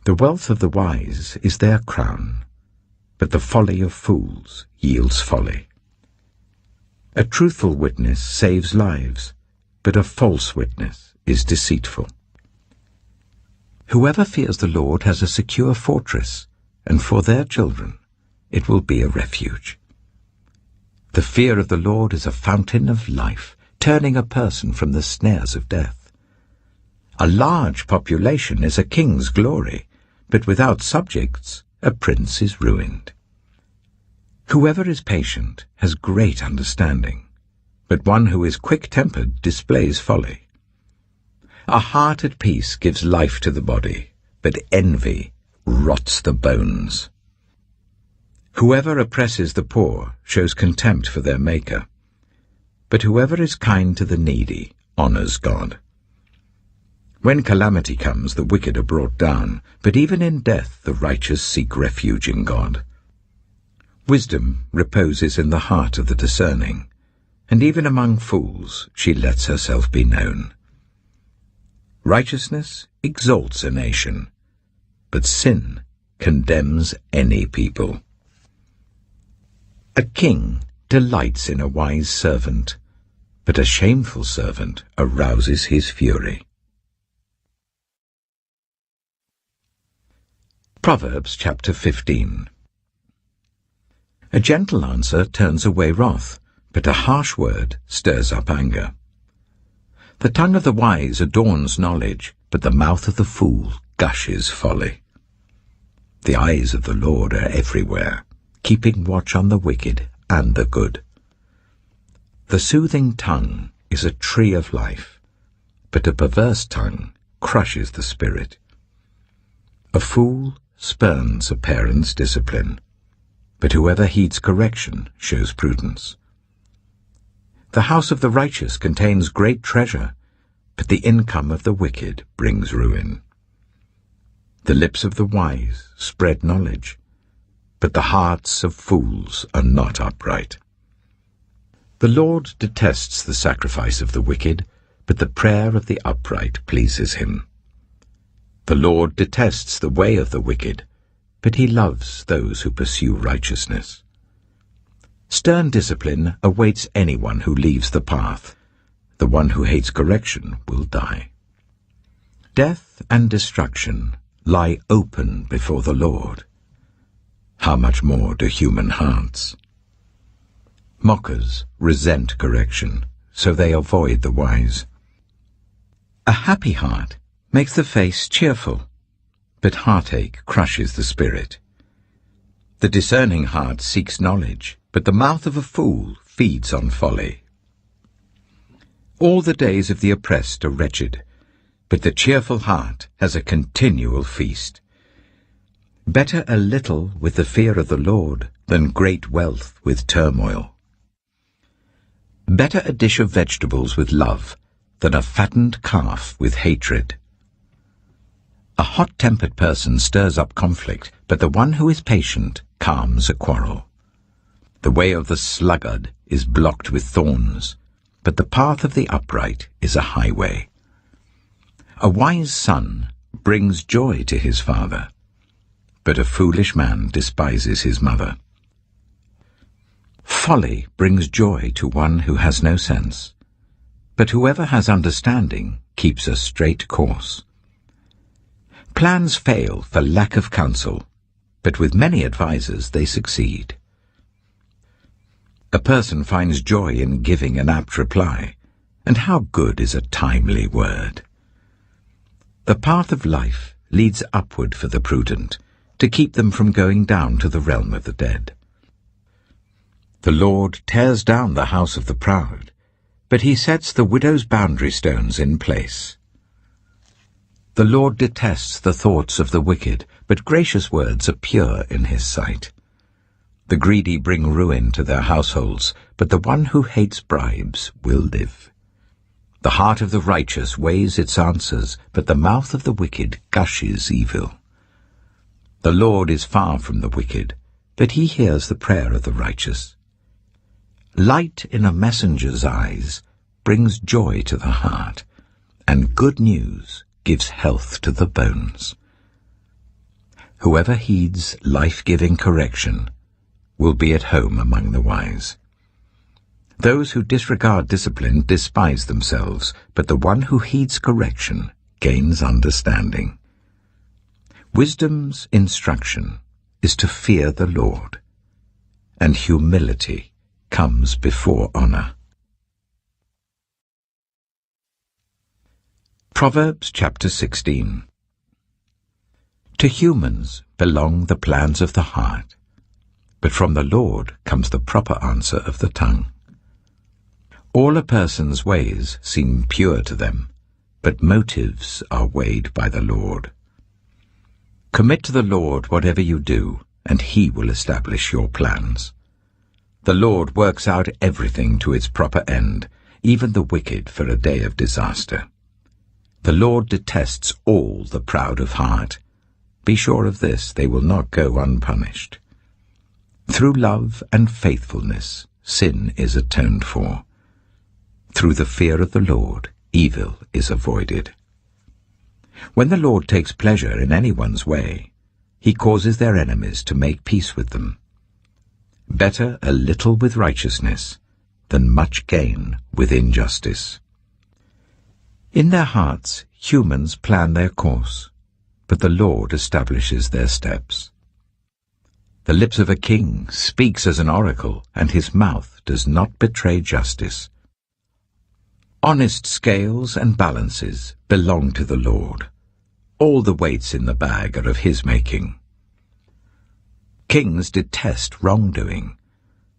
The wealth of the wise is their crown, but the folly of fools yields folly. A truthful witness saves lives, but a false witness is deceitful. Whoever fears the Lord has a secure fortress, and for their children it will be a refuge. The fear of the Lord is a fountain of life, turning a person from the snares of death. A large population is a king's glory, but without subjects a prince is ruined. Whoever is patient has great understanding, but one who is quick-tempered displays folly. A heart at peace gives life to the body, but envy rots the bones. Whoever oppresses the poor shows contempt for their Maker, but whoever is kind to the needy honors God. When calamity comes, the wicked are brought down, but even in death the righteous seek refuge in God. Wisdom reposes in the heart of the discerning, and even among fools she lets herself be known. Righteousness exalts a nation, but sin condemns any people. A king delights in a wise servant, but a shameful servant arouses his fury. Proverbs chapter 15. A gentle answer turns away wrath, but a harsh word stirs up anger. The tongue of the wise adorns knowledge, but the mouth of the fool gushes folly. The eyes of the Lord are everywhere, keeping watch on the wicked and the good. The soothing tongue is a tree of life, but a perverse tongue crushes the spirit. A fool spurns a parent's discipline, but whoever heeds correction shows prudence. The house of the righteous contains great treasure, but the income of the wicked brings ruin. The lips of the wise spread knowledge, but the hearts of fools are not upright. The Lord detests the sacrifice of the wicked, but the prayer of the upright pleases him. The Lord detests the way of the wicked, but he loves those who pursue righteousness. Stern discipline awaits anyone who leaves the path. The one who hates correction will die. Death and destruction lie open before the Lord. How much more do human hearts? Mockers resent correction, so they avoid the wise. A happy heart makes the face cheerful, but heartache crushes the spirit. The discerning heart seeks knowledge, but the mouth of a fool feeds on folly. All the days of the oppressed are wretched, but the cheerful heart has a continual feast. Better a little with the fear of the Lord than great wealth with turmoil. Better a dish of vegetables with love than a fattened calf with hatred. A hot-tempered person stirs up conflict, but the one who is patient calms a quarrel. The way of the sluggard is blocked with thorns, but the path of the upright is a highway. A wise son brings joy to his father, but a foolish man despises his mother. Folly brings joy to one who has no sense, but whoever has understanding keeps a straight course. Plans fail for lack of counsel, but with many advisers they succeed. A person finds joy in giving an apt reply, and how good is a timely word. The path of life leads upward for the prudent, to keep them from going down to the realm of the dead. The Lord tears down the house of the proud, but he sets the widow's boundary stones in place. The Lord detests the thoughts of the wicked, but gracious words are pure in his sight. The greedy bring ruin to their households, but the one who hates bribes will live. The heart of the righteous weighs its answers, but the mouth of the wicked gushes evil. The Lord is far from the wicked, but he hears the prayer of the righteous. Light in a messenger's eyes brings joy to the heart, and good news gives health to the bones. Whoever heeds life-giving correction will be at home among the wise. Those who disregard discipline despise themselves, but the one who heeds correction gains understanding. Wisdom's instruction is to fear the Lord, and humility comes before honor. Proverbs chapter 16. To humans belong the plans of the heart, but from the Lord comes the proper answer of the tongue. All a person's ways seem pure to them, but motives are weighed by the Lord. Commit to the Lord whatever you do, and he will establish your plans. The Lord works out everything to its proper end, even the wicked for a day of disaster. The Lord detests all the proud of heart. Be sure of this, they will not go unpunished. Through love and faithfulness, sin is atoned for. Through the fear of the Lord, evil is avoided. When the Lord takes pleasure in anyone's way, he causes their enemies to make peace with them. Better a little with righteousness than much gain with injustice. In their hearts, humans plan their course, but the Lord establishes their steps. The lips of a king speaks as an oracle, and his mouth does not betray justice. Honest scales and balances belong to the Lord. All the weights in the bag are of his making. Kings detest wrongdoing,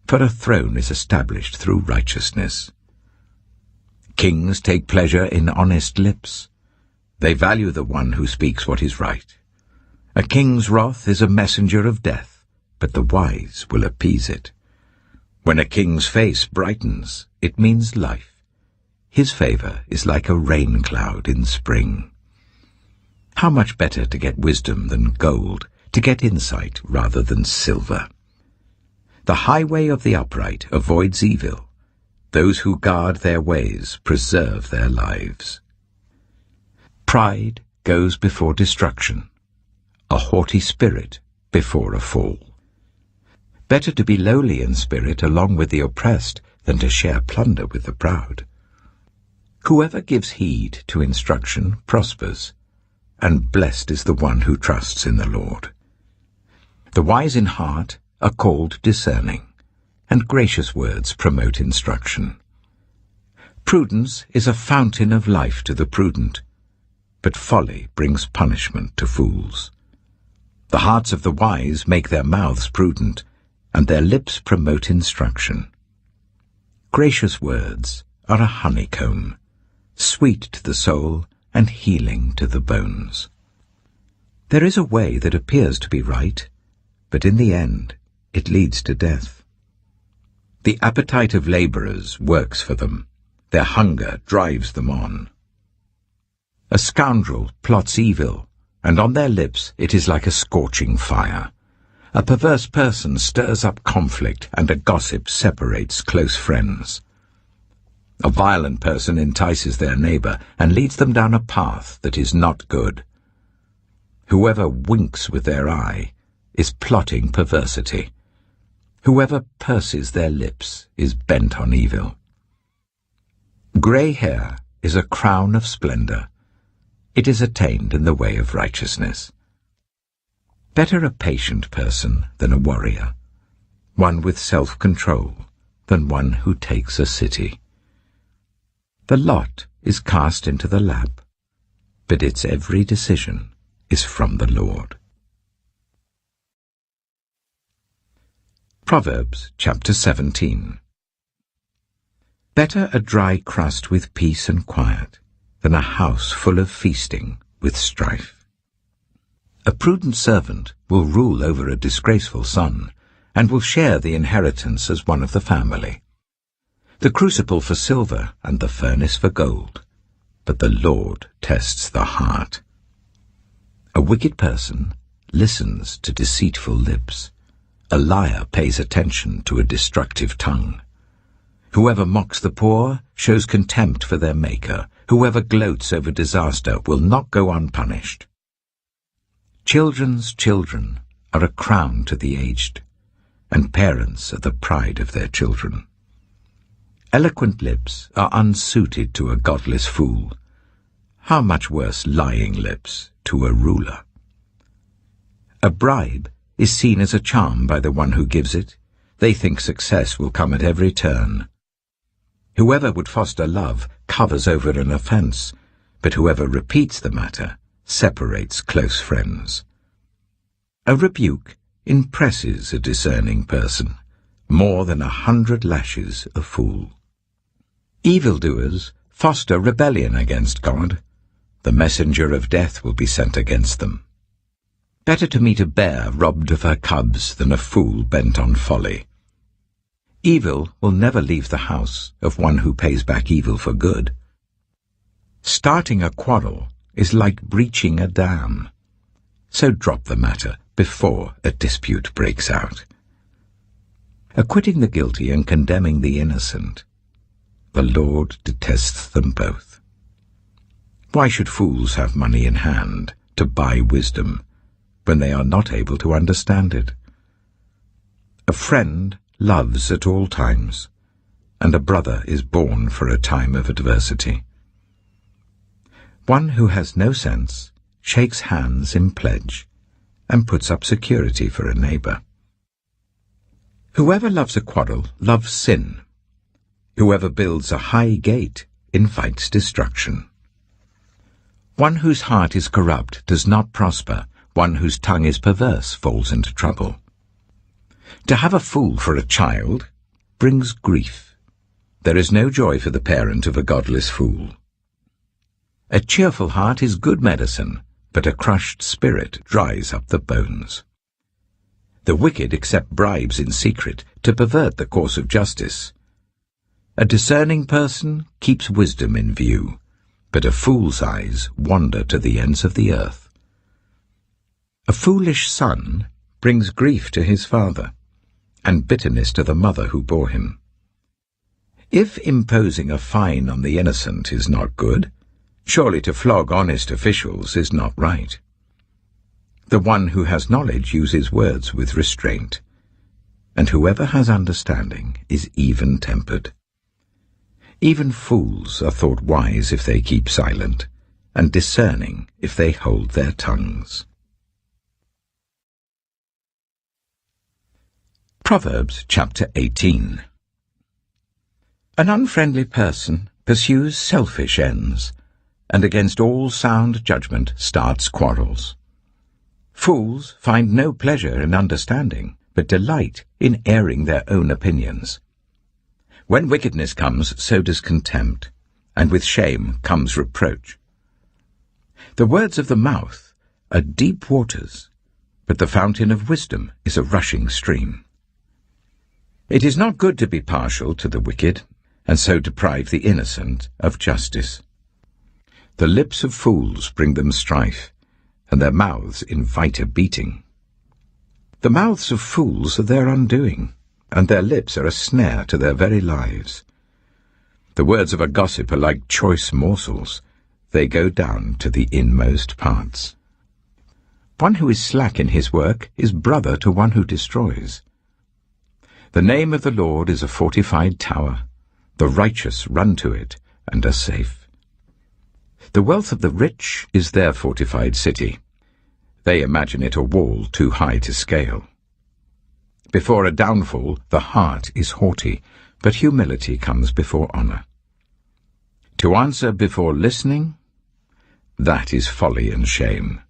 for a throne is established through righteousness. Kings take pleasure in honest lips. They value the one who speaks what is right. A king's wrath is a messenger of death, but the wise will appease it. When a king's face brightens, it means life. His favor is like a rain cloud in spring. How much better to get wisdom than gold, to get insight rather than silver. The highway of the upright avoids evil. Those who guard their ways preserve their lives. Pride goes before destruction, a haughty spirit before a fall. Better to be lowly in spirit along with the oppressed than to share plunder with the proud. Whoever gives heed to instruction prospers, and blessed is the one who trusts in the Lord. The wise in heart are called discerning, and gracious words promote instruction. Prudence is a fountain of life to the prudent, but folly brings punishment to fools. The hearts of the wise make their mouths prudent, and their lips promote instruction. Gracious words are a honeycomb, sweet to the soul and healing to the bones. There is a way that appears to be right, but in the end it leads to death. The appetite of labourers works for them. Their hunger drives them on. A scoundrel plots evil, and on their lips it is like a scorching fire. A perverse person stirs up conflict, and a gossip separates close friends. A violent person entices their neighbour and leads them down a path that is not good. Whoever winks with their eye is plotting perversity. Whoever purses their lips is bent on evil. Grey hair is a crown of splendour. It is attained in the way of righteousness. Better a patient person than a warrior, one with self-control than one who takes a city. The lot is cast into the lap, but its every decision is from the Lord. Proverbs chapter 17. Better a dry crust with peace and quiet than a house full of feasting with strife. A prudent servant will rule over a disgraceful son, and will share the inheritance as one of the family. The crucible for silver and the furnace for gold, but the Lord tests the heart. A wicked person listens to deceitful lips. A liar pays attention to a destructive tongue. Whoever mocks the poor shows contempt for their Maker. Whoever gloats over disaster will not go unpunished. Children's children are a crown to the aged, and parents are the pride of their children. Eloquent lips are unsuited to a godless fool. How much worse lying lips to a ruler? A bribe is seen as a charm by the one who gives it. They think success will come at every turn. Whoever would foster love covers over an offence, but whoever repeats the matter separates close friends. A rebuke impresses a discerning person more than 100 lashes a fool. Evildoers foster rebellion against God. The messenger of death will be sent against them. Better to meet a bear robbed of her cubs than a fool bent on folly. Evil will never leave the house of one who pays back evil for good. Starting a quarrel is like breaching a dam. So drop the matter before a dispute breaks out. Acquitting the guilty and condemning the innocent, the Lord detests them both. Why should fools have money in hand to buy wisdom when they are not able to understand it? A friend loves at all times, and a brother is born for a time of adversity. One who has no sense shakes hands in pledge and puts up security for a neighbour. Whoever loves a quarrel loves sin. Whoever builds a high gate invites destruction. One whose heart is corrupt does not prosper. One whose tongue is perverse falls into trouble. To have a fool for a child brings grief. There is no joy for the parent of a godless fool. A cheerful heart is good medicine, but a crushed spirit dries up the bones. The wicked accept bribes in secret to pervert the course of justice. A discerning person keeps wisdom in view, but a fool's eyes wander to the ends of the earth. A foolish son brings grief to his father, and bitterness to the mother who bore him. If imposing a fine on the innocent is not good, surely to flog honest officials is not right. The one who has knowledge uses words with restraint, and whoever has understanding is even-tempered. Even fools are thought wise if they keep silent, and discerning if they hold their tongues. Proverbs chapter 18. An unfriendly person pursues selfish ends, and against all sound judgment starts quarrels. Fools find no pleasure in understanding, but delight in airing their own opinions. When wickedness comes, so does contempt, and with shame comes reproach. The words of the mouth are deep waters, but the fountain of wisdom is a rushing stream. It is not good to be partial to the wicked, and so deprive the innocent of justice. The lips of fools bring them strife, and their mouths invite a beating. The mouths of fools are their undoing, and their lips are a snare to their very lives. The words of a gossip are like choice morsels. They go down to the inmost parts. One who is slack in his work is brother to one who destroys. The name of the Lord is a fortified tower. The righteous run to it and are safe. The wealth of the rich is their fortified city. They imagine it a wall too high to scale. Before a downfall, the heart is haughty, but humility comes before honor. To answer before listening, that is folly and shame.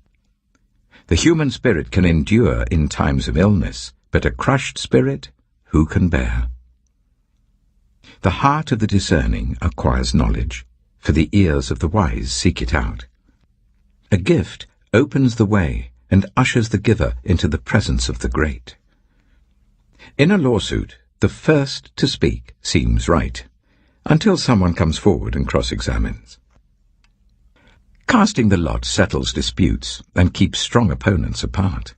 The human spirit can endure in times of illness, but a crushed spirit who can bear? The heart of the discerning acquires knowledge, for the ears of the wise seek it out. A gift opens the way and ushers the giver into the presence of the great. In a lawsuit, the first to speak seems right, until someone comes forward and cross-examines. Casting the lot settles disputes and keeps strong opponents apart.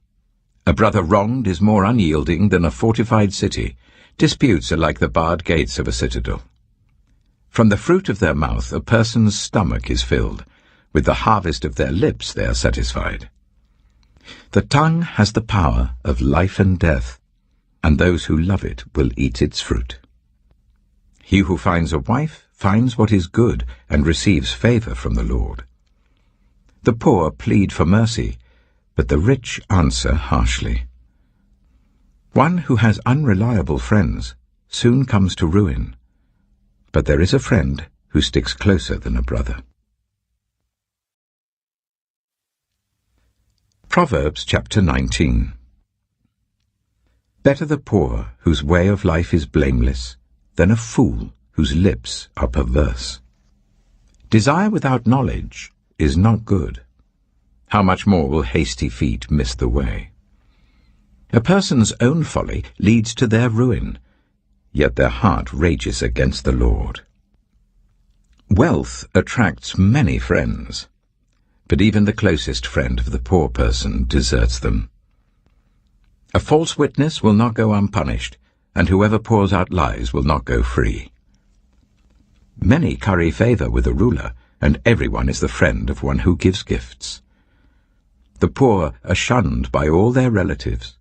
A brother wronged is more unyielding than a fortified city. Disputes are like the barred gates of a citadel. From the fruit of their mouth a person's stomach is filled. With the harvest of their lips they are satisfied. The tongue has the power of life and death, and those who love it will eat its fruit. He who finds a wife finds what is good and receives favor from the Lord. The poor plead for mercy, but the rich answer harshly. One who has unreliable friends soon comes to ruin, but there is a friend who sticks closer than a brother. Proverbs chapter 19. Better the poor whose way of life is blameless than a fool whose lips are perverse. Desire without knowledge is not good. How much more will hasty feet miss the way? A person's own folly leads to their ruin, yet their heart rages against the Lord. Wealth attracts many friends, but even the closest friend of the poor person deserts them. A false witness will not go unpunished, and whoever pours out lies will not go free. Many curry favor with a ruler, and everyone is the friend of one who gives gifts. The poor are shunned by all their relatives.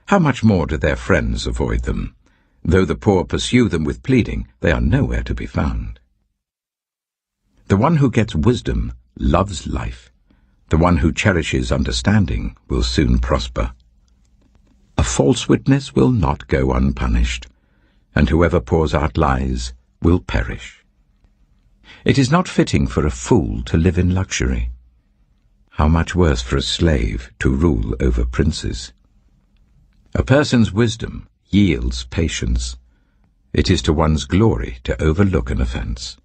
How much more do their friends avoid them? Though the poor pursue them with pleading, they are nowhere to be found. The one who gets wisdom loves life. The one who cherishes understanding will soon prosper. A false witness will not go unpunished, and whoever pours out lies will perish. It is not fitting for a fool to live in luxury. How much worse for a slave to rule over princes? A person's wisdom yields patience. It is to one's glory to overlook an offense.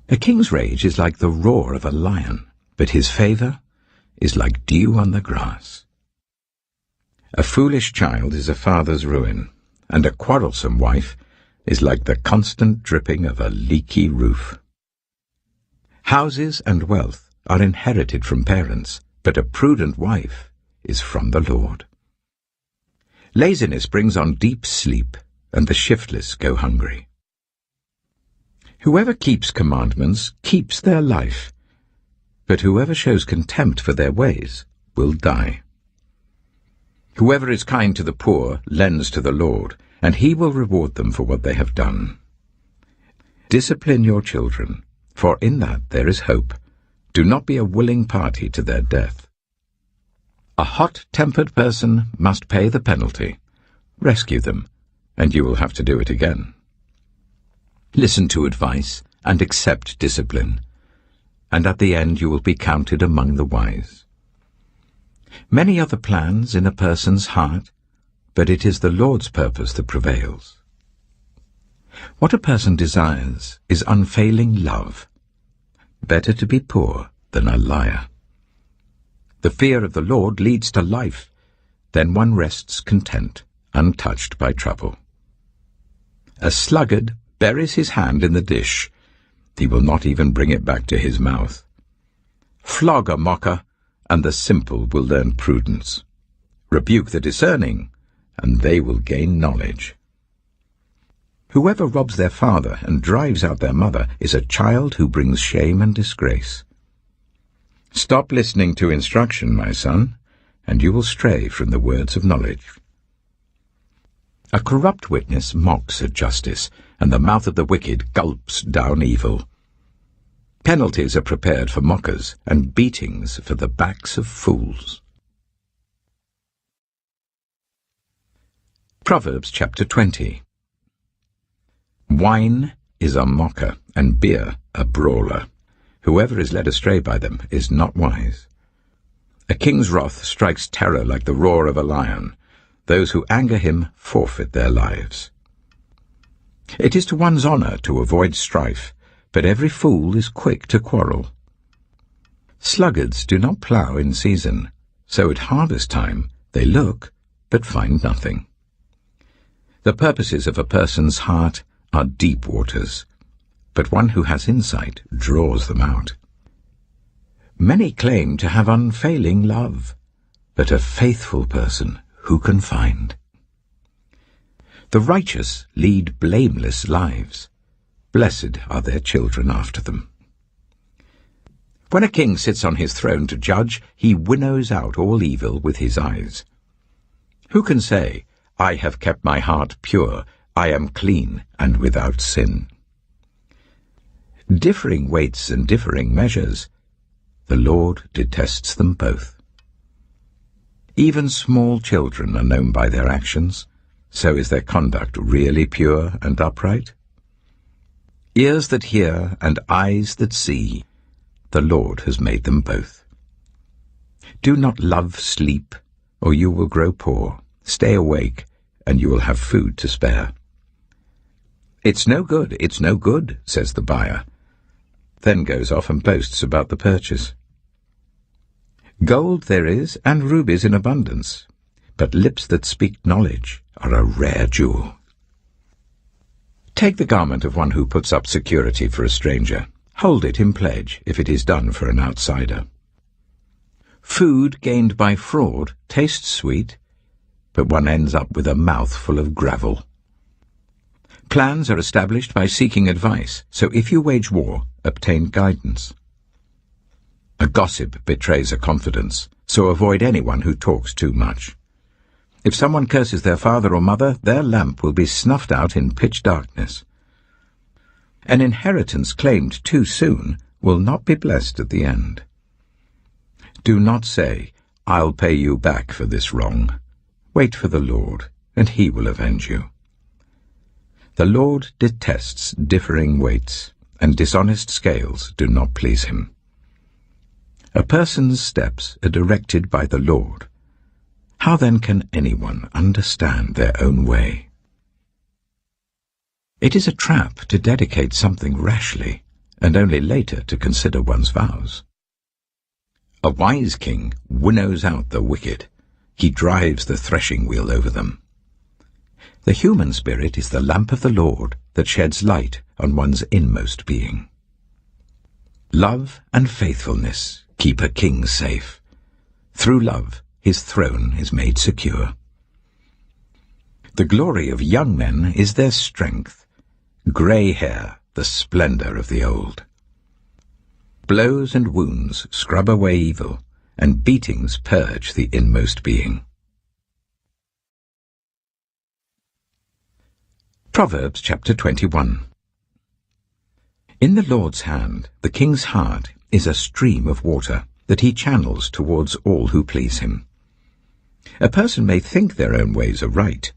A king's rage is like the roar of a lion, but his favor is like dew on the grass. A foolish child is a father's ruin, and a quarrelsome wife is like the constant dripping of a leaky roof. Houses and wealth are inherited from parents, but a prudent wife is from the Lord. Laziness brings on deep sleep, and the shiftless go hungry. Whoever keeps commandments keeps their life, but whoever shows contempt for their ways will die. Whoever is kind to the poor lends to the Lord, and he will reward them for what they have done. Discipline your children, for in that there is hope. Do not be a willing party to their death. A hot-tempered person must pay the penalty. Rescue them, and you will have to do it again. Listen to advice and accept discipline, and at the end you will be counted among the wise. Many are the plans in a person's heart, but it is the Lord's purpose that prevails. What a person desires is unfailing love. Better to be poor than a liar. The fear of the Lord leads to life, then one rests content, untouched by trouble. A sluggard buries his hand in the dish. He will not even bring it back to his mouth. Flog a mocker, and the simple will learn prudence. Rebuke the discerning, and they will gain knowledge. Whoever robs their father and drives out their mother is a child who brings shame and disgrace. Stop listening to instruction, my son, and you will stray from the words of knowledge. A corrupt witness mocks at justice, and the mouth of the wicked gulps down evil. Penalties are prepared for mockers, and beatings for the backs of fools. Proverbs chapter 20. Wine is a mocker, and beer a brawler. Whoever is led astray by them is not wise. A king's wrath strikes terror like the roar of a lion. Those who anger him forfeit their lives. It is to one's honor to avoid strife, but every fool is quick to quarrel. Sluggards do not plough in season, so at harvest time they look, but find nothing. The purposes of a person's heart are deep waters, but one who has insight draws them out. Many claim to have unfailing love, but a faithful person who can find? The righteous lead blameless lives. Blessed are their children after them. When a king sits on his throne to judge, he winnows out all evil with his eyes. Who can say, I have kept my heart pure, I am clean and without sin? Differing weights and differing measures, the Lord detests them both. Even small children are known by their actions, so is their conduct really pure and upright? Ears that hear and eyes that see, the Lord has made them both. Do not love sleep, or you will grow poor. Stay awake, and you will have food to spare. It's no good, says the buyer, then goes off and boasts about the purchase. Gold there is, and rubies in abundance, but lips that speak knowledge are a rare jewel. Take the garment of one who puts up security for a stranger. Hold it in pledge if it is done for an outsider. Food gained by fraud tastes sweet, but one ends up with a mouth full of gravel. Plans are established by seeking advice, so if you wage war, obtain guidance. A gossip betrays a confidence, so avoid anyone who talks too much. If someone curses their father or mother, their lamp will be snuffed out in pitch darkness. An inheritance claimed too soon will not be blessed at the end. Do not say, I'll pay you back for this wrong. Wait for the Lord, and he will avenge you. The Lord detests differing weights, and dishonest scales do not please him. A person's steps are directed by the Lord. How then can anyone understand their own way? It is a trap to dedicate something rashly, and only later to consider one's vows. A wise king winnows out the wicked. He drives the threshing wheel over them. The human spirit is the lamp of the Lord that sheds light on one's inmost being. Love and faithfulness keep a king safe. Through love, his throne is made secure. The glory of young men is their strength, grey hair the splendor of the old. Blows and wounds scrub away evil, and beatings purge the inmost being. Proverbs chapter 21. In the Lord's hand, the king's heart is a stream of water that he channels towards all who please him. A person may think their own ways are right,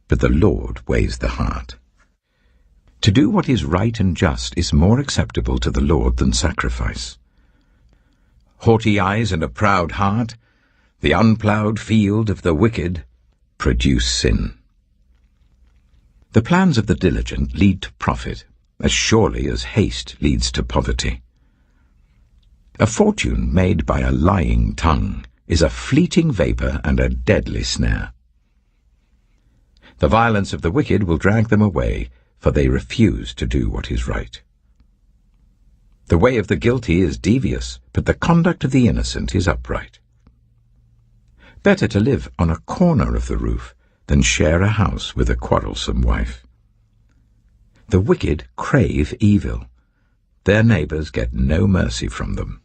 but the Lord weighs the heart. To do what is right and just is more acceptable to the Lord than sacrifice. Haughty eyes and a proud heart, The unploughed field of the wicked produce sin. The plans of the diligent lead to profit, as surely as haste leads to poverty. A fortune made by a lying tongue is a fleeting vapour and a deadly snare. The violence of the wicked will drag them away, for they refuse to do what is right. The way of the guilty is devious, but the conduct of the innocent is upright. Better to live on a corner of the roof than share a house with a quarrelsome wife. The wicked crave evil. Their neighbours get no mercy from them.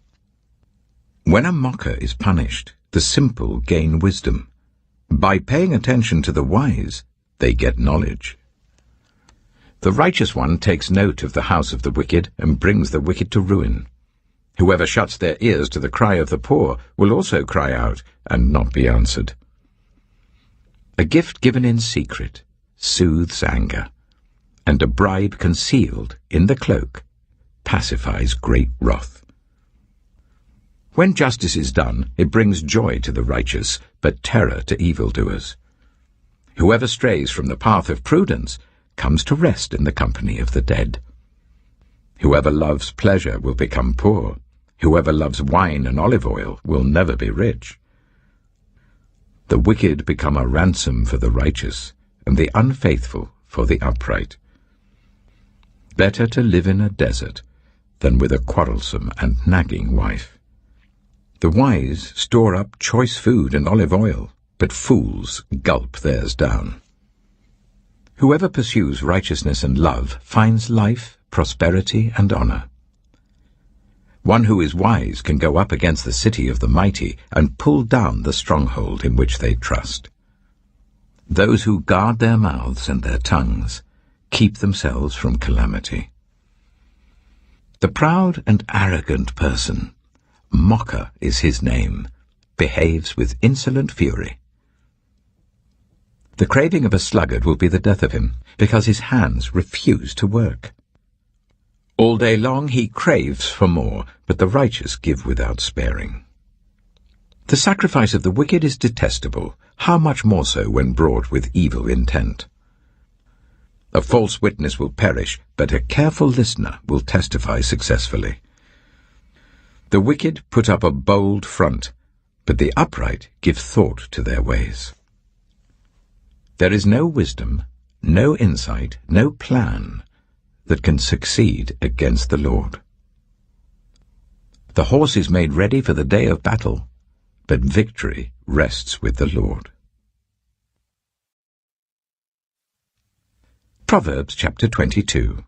When a mocker is punished, the simple gain wisdom. By paying attention to the wise, they get knowledge. The righteous one takes note of the house of the wicked and brings the wicked to ruin. Whoever shuts their ears to the cry of the poor will also cry out and not be answered. A gift given in secret soothes anger, and a bribe concealed in the cloak pacifies great wrath. When justice is done, it brings joy to the righteous, but terror to evildoers. Whoever strays from the path of prudence comes to rest in the company of the dead. Whoever loves pleasure will become poor. Whoever loves wine and olive oil will never be rich. The wicked become a ransom for the righteous, and the unfaithful for the upright. Better to live in a desert than with a quarrelsome and nagging wife. The wise store up choice food and olive oil, but fools gulp theirs down. Whoever pursues righteousness and love finds life, prosperity, and honor. One who is wise can go up against the city of the mighty and pull down the stronghold in which they trust. Those who guard their mouths and their tongues keep themselves from calamity. The proud and arrogant person, mocker is his name, behaves with insolent fury. The craving of a sluggard will be the death of him, because his hands refuse to work. All day long he craves for more, but the righteous give without sparing. The sacrifice of the wicked is detestable, how much more so when brought with evil intent. A false witness will perish, but a careful listener will testify successfully. The wicked put up a bold front, but the upright give thought to their ways. There is no wisdom, no insight, no plan that can succeed against the Lord. The horse is made ready for the day of battle, but victory rests with the Lord. Proverbs chapter 22.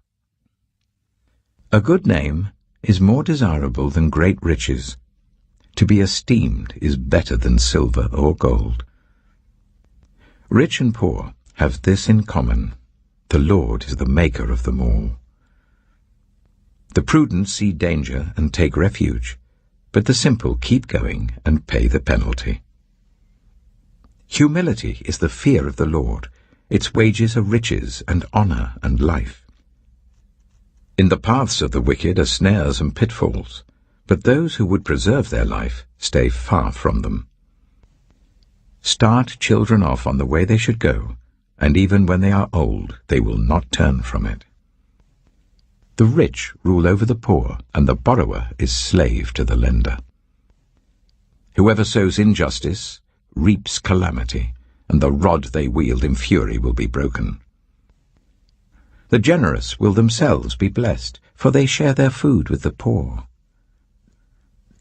A good name is more desirable than great riches. To be esteemed is better than silver or gold. Rich and poor have this in common: the Lord is the maker of them all. The prudent see danger and take refuge, but the simple keep going and pay the penalty. Humility is the fear of the Lord. Its wages are riches and honor and life. In the paths of the wicked are snares and pitfalls, but those who would preserve their life stay far from them. Start children off on the way they should go, and even when they are old, they will not turn from it. The rich rule over the poor, and the borrower is slave to the lender. Whoever sows injustice reaps calamity, and the rod they wield in fury will be broken. The generous will themselves be blessed, for they share their food with the poor.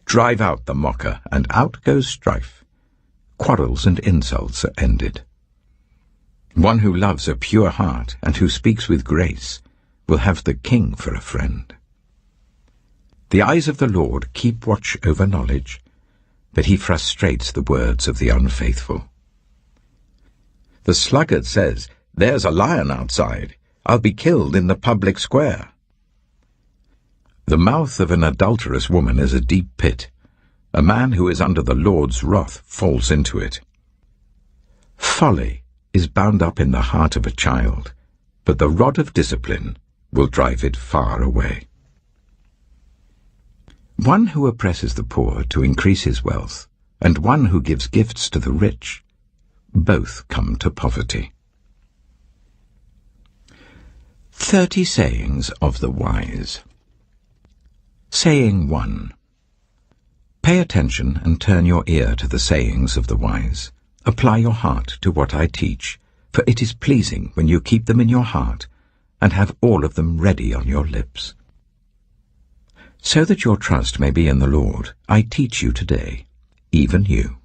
Drive out the mocker, and out goes strife. Quarrels and insults are ended. One who loves a pure heart and who speaks with grace will have the king for a friend. The eyes of the Lord keep watch over knowledge, but he frustrates the words of the unfaithful. The sluggard says, "There's a lion outside. I'll be killed in the public square." The mouth of an adulterous woman is a deep pit. A man who is under the Lord's wrath falls into it. Folly is bound up in the heart of a child, but the rod of discipline will drive it far away. One who oppresses the poor to increase his wealth and one who gives gifts to the rich, both come to poverty. 30 Sayings of the Wise. Saying 1. Pay attention and turn your ear to the sayings of the wise. Apply your heart to what I teach, for it is pleasing when you keep them in your heart and have all of them ready on your lips. So that your trust may be in the Lord, I teach you today, even you.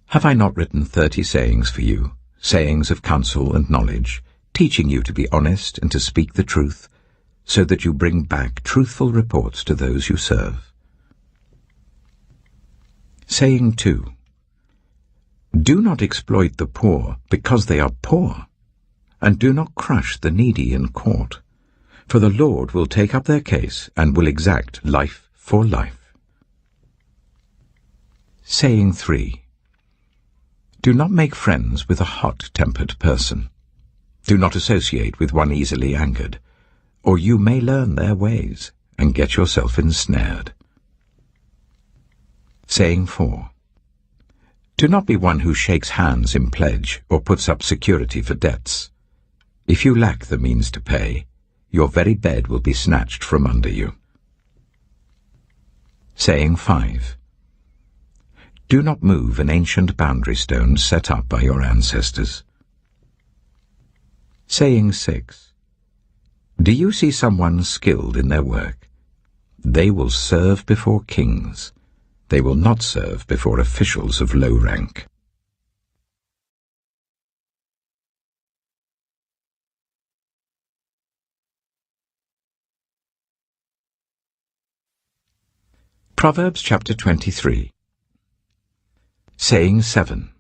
Have I not written 30 sayings for you, sayings of counsel and knowledge, teaching you to be honest and to speak the truth, so that you bring back truthful reports to those you serve? Saying 2. Do not exploit the poor because they are poor, and do not crush the needy in court, for the Lord will take up their case and will exact life for life. Saying 3. Do not make friends with a hot-tempered person. Do not associate with one easily angered, or you may learn their ways and get yourself ensnared. Saying 4. Do not be one who shakes hands in pledge or puts up security for debts. If you lack the means to pay, your very bed will be snatched from under you. Saying 5. Do not move an ancient boundary stone set up by your ancestors. Saying 6. Do you see someone skilled in their work? They will serve before kings. They will not serve before officials of low rank. Proverbs chapter 23. Saying 7.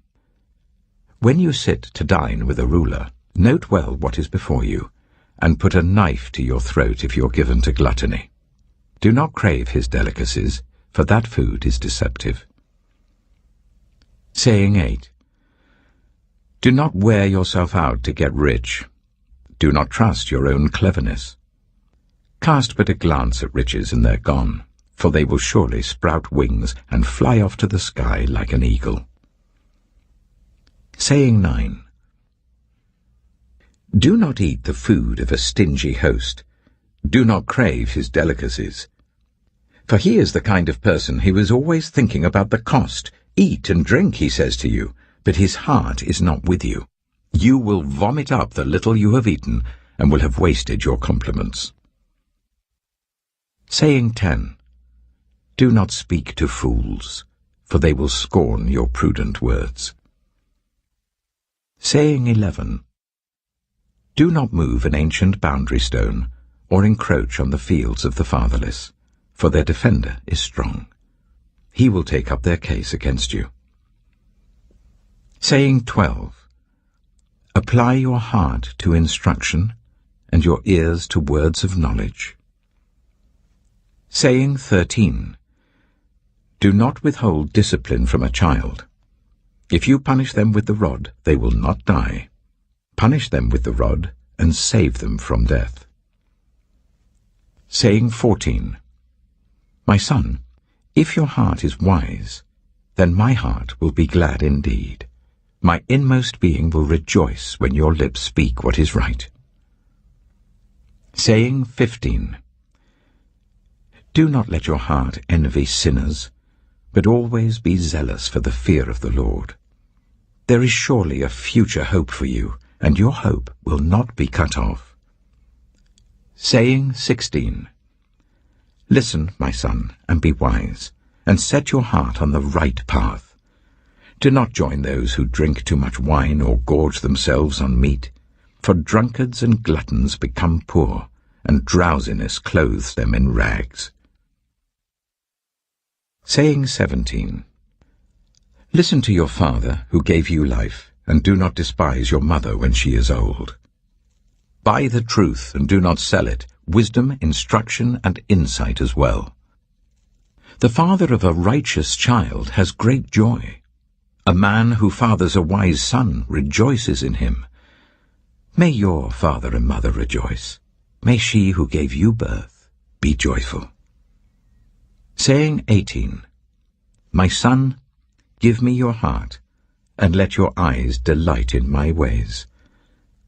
When you sit to dine with a ruler, note well what is before you, and put a knife to your throat if you're given to gluttony. Do not crave his delicacies, for that food is deceptive. Saying 8. Do not wear yourself out to get rich. Do not trust your own cleverness. Cast but a glance at riches and they're gone, for they will surely sprout wings and fly off to the sky like an eagle. Saying 9. Do not eat the food of a stingy host. Do not crave his delicacies. For he is the kind of person who is always thinking about the cost. Eat and drink, he says to you, but his heart is not with you. You will vomit up the little you have eaten and will have wasted your compliments. Saying 10. Do not speak to fools, for they will scorn your prudent words. Saying 11. Do not move an ancient boundary stone, or encroach on the fields of the fatherless, for their defender is strong. He will take up their case against you. Saying 12. Apply your heart to instruction, and your ears to words of knowledge. Saying 13. Do not withhold discipline from a child. If you punish them with the rod, they will not die. Punish them with the rod, and save them from death. Saying 14. My son, if your heart is wise, then my heart will be glad indeed. My inmost being will rejoice when your lips speak what is right. Saying 15. Do not let your heart envy sinners, but always be zealous for the fear of the Lord. There is surely a future hope for you, and your hope will not be cut off. Saying 16. Listen, my son, and be wise, and set your heart on the right path. Do not join those who drink too much wine or gorge themselves on meat, for drunkards and gluttons become poor, and drowsiness clothes them in rags. Saying 17. Listen to your father, who gave you life, and do not despise your mother when she is old. Buy the truth and do not sell it, wisdom, instruction, and insight as well. The father of a righteous child has great joy. A man who fathers a wise son rejoices in him. May your father and mother rejoice. May she who gave you birth be joyful. Saying 18. My son, give me your heart, and let your eyes delight in my ways.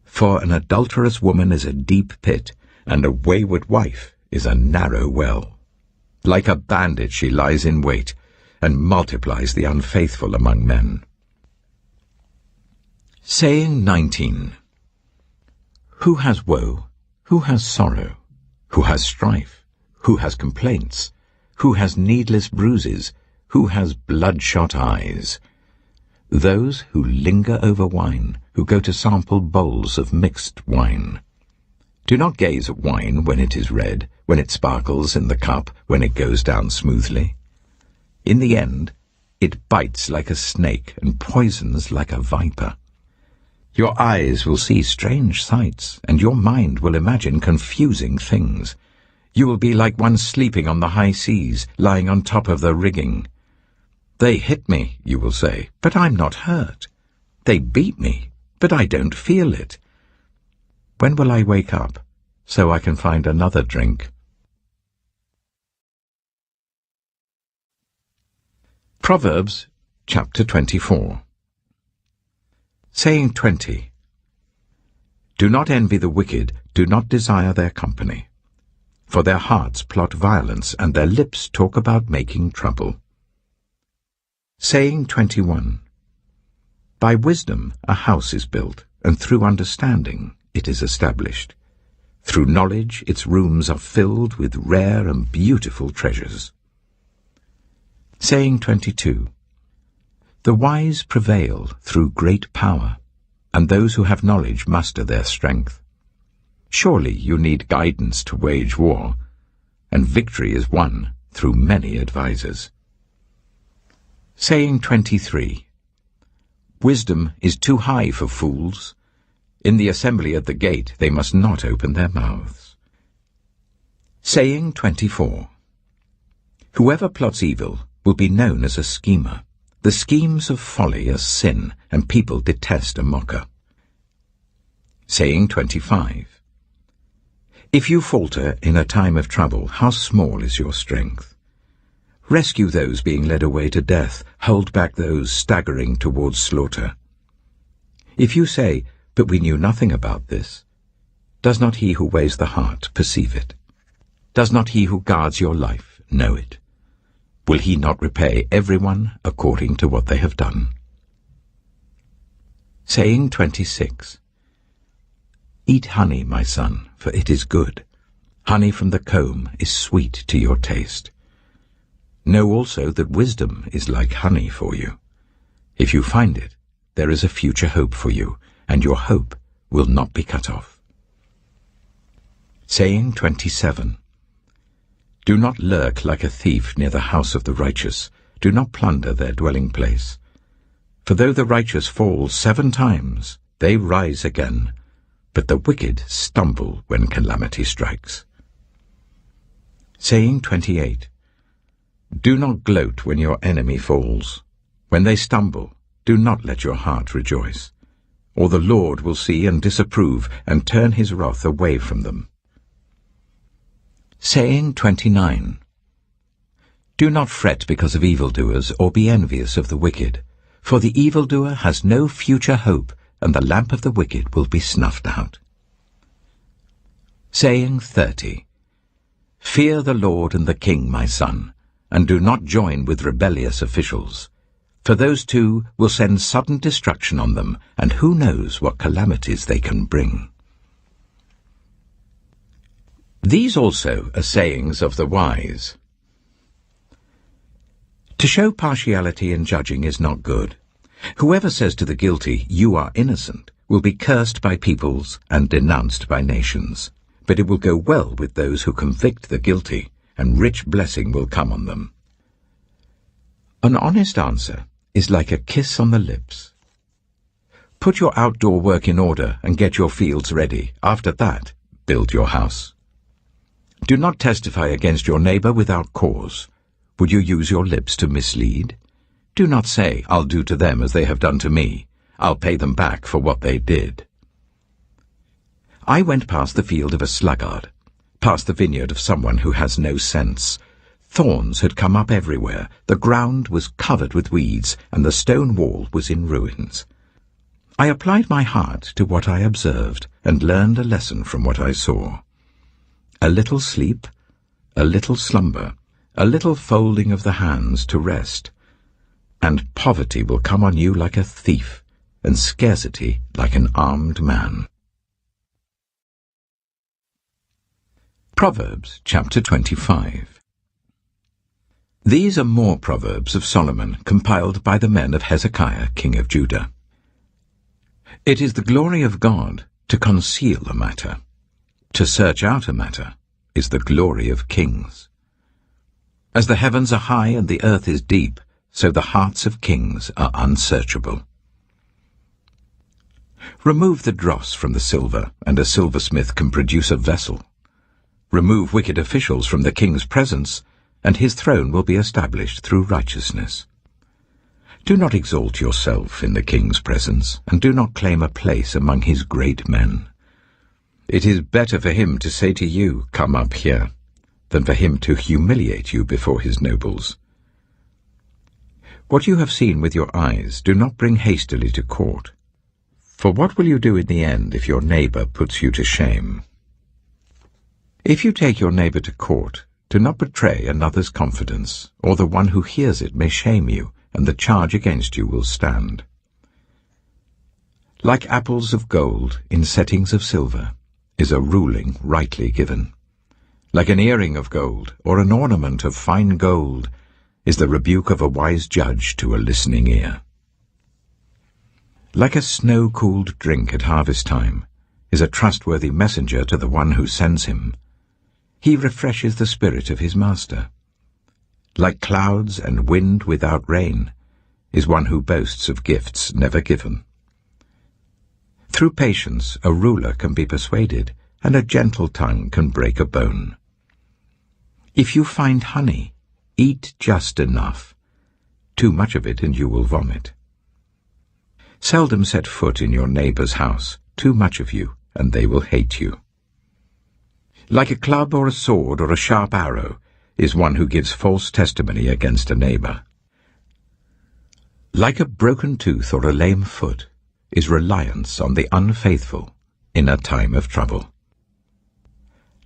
For an adulterous woman is a deep pit, and a wayward wife is a narrow well. Like a bandit she lies in wait, and multiplies the unfaithful among men. Saying 19. Who has woe? Who has sorrow? Who has strife? Who has complaints? Who has needless bruises? Who has bloodshot eyes? Those who linger over wine, who go to sample bowls of mixed wine. Do not gaze at wine when it is red, when it sparkles in the cup, when it goes down smoothly. In the end, it bites like a snake and poisons like a viper. Your eyes will see strange sights, and your mind will imagine confusing things. You will be like one sleeping on the high seas, lying on top of the rigging. They hit me, you will say, but I'm not hurt. They beat me, but I don't feel it. When will I wake up, so I can find another drink? Proverbs chapter 24. Saying 20. Do not envy the wicked, do not desire their company. For their hearts plot violence, and their lips talk about making trouble. Saying 21. By wisdom a house is built, and through understanding it is established. Through knowledge its rooms are filled with rare and beautiful treasures. Saying 22. The wise prevail through great power, and those who have knowledge muster their strength. Surely you need guidance to wage war, and victory is won through many advisers. Saying 23. Wisdom is too high for fools. In the assembly at the gate they must not open their mouths. Saying 24. Whoever plots evil will be known as a schemer. The schemes of folly are sin, and people detest a mocker. Saying 25. If you falter in a time of trouble, how small is your strength? Rescue those being led away to death, hold back those staggering towards slaughter. If you say, but we knew nothing about this, does not he who weighs the heart perceive it? Does not he who guards your life know it? Will he not repay everyone according to what they have done? Saying 26. Eat honey, my son, for it is good. Honey from the comb is sweet to your taste. Know also that wisdom is like honey for you. If you find it, there is a future hope for you, and your hope will not be cut off. Saying 27. Do not lurk like a thief near the house of the righteous. Do not plunder their dwelling place. For though the righteous fall 7 times, they rise again, but the wicked stumble when calamity strikes. Saying 28. Do not gloat when your enemy falls. When they stumble, do not let your heart rejoice. Or the Lord will see and disapprove, and turn his wrath away from them. Saying 29. Do not fret because of evildoers, or be envious of the wicked. For the evildoer has no future hope, and the lamp of the wicked will be snuffed out. Saying 30. Fear the Lord and the King, my son, and do not join with rebellious officials. For those two will send sudden destruction on them, and who knows what calamities they can bring. These also are sayings of the wise. To show partiality in judging is not good. Whoever says to the guilty, "You are innocent," will be cursed by peoples and denounced by nations. But it will go well with those who convict the guilty, and rich blessing will come on them. An honest answer is like a kiss on the lips. Put your outdoor work in order and get your fields ready. After that, build your house. Do not testify against your neighbor without cause. Would you use your lips to mislead? Do not say, "I'll do to them as they have done to me. I'll pay them back for what they did." I went past the field of a sluggard, past the vineyard of someone who has no sense. Thorns had come up everywhere, the ground was covered with weeds, and the stone wall was in ruins. I applied my heart to what I observed, and learned a lesson from what I saw. A little sleep, a little slumber, a little folding of the hands to rest, and poverty will come on you like a thief, and scarcity like an armed man. Proverbs chapter 25. These are more proverbs of Solomon, compiled by the men of Hezekiah, king of Judah. It is the glory of God to conceal a matter. To search out a matter is the glory of kings. As the heavens are high and the earth is deep, so the hearts of kings are unsearchable. Remove the dross from the silver, and a silversmith can produce a vessel. Remove wicked officials from the king's presence, and his throne will be established through righteousness. Do not exalt yourself in the king's presence, and do not claim a place among his great men. It is better for him to say to you, "Come up here," than for him to humiliate you before his nobles. What you have seen with your eyes do not bring hastily to court. For what will you do in the end if your neighbor puts you to shame? If you take your neighbor to court, do not betray another's confidence, or the one who hears it may shame you, and the charge against you will stand. Like apples of gold in settings of silver is a ruling rightly given. Like an earring of gold, or an ornament of fine gold, is the rebuke of a wise judge to a listening ear. Like a snow-cooled drink at harvest time is a trustworthy messenger to the one who sends him. He refreshes the spirit of his master. Like clouds and wind without rain is one who boasts of gifts never given. Through patience a ruler can be persuaded, and a gentle tongue can break a bone. If you find honey, eat just enough. Too much of it and you will vomit. Seldom set foot in your neighbor's house. Too much of you, and they will hate you. Like a club or a sword or a sharp arrow is one who gives false testimony against a neighbor. Like a broken tooth or a lame foot is reliance on the unfaithful in a time of trouble.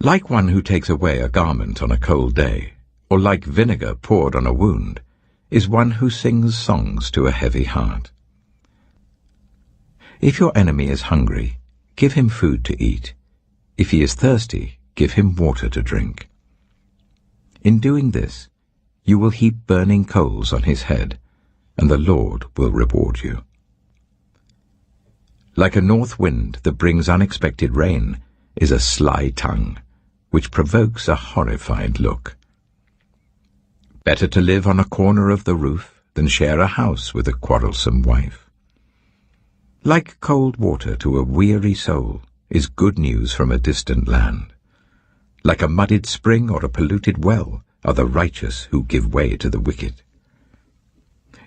Like one who takes away a garment on a cold day, or like vinegar poured on a wound, is one who sings songs to a heavy heart. If your enemy is hungry, give him food to eat. If he is thirsty, give him water to drink. In doing this, you will heap burning coals on his head, and the Lord will reward you. Like a north wind that brings unexpected rain is a sly tongue, which provokes a horrified look. Better to live on a corner of the roof than share a house with a quarrelsome wife. Like cold water to a weary soul is good news from a distant land. Like a muddied spring or a polluted well are the righteous who give way to the wicked.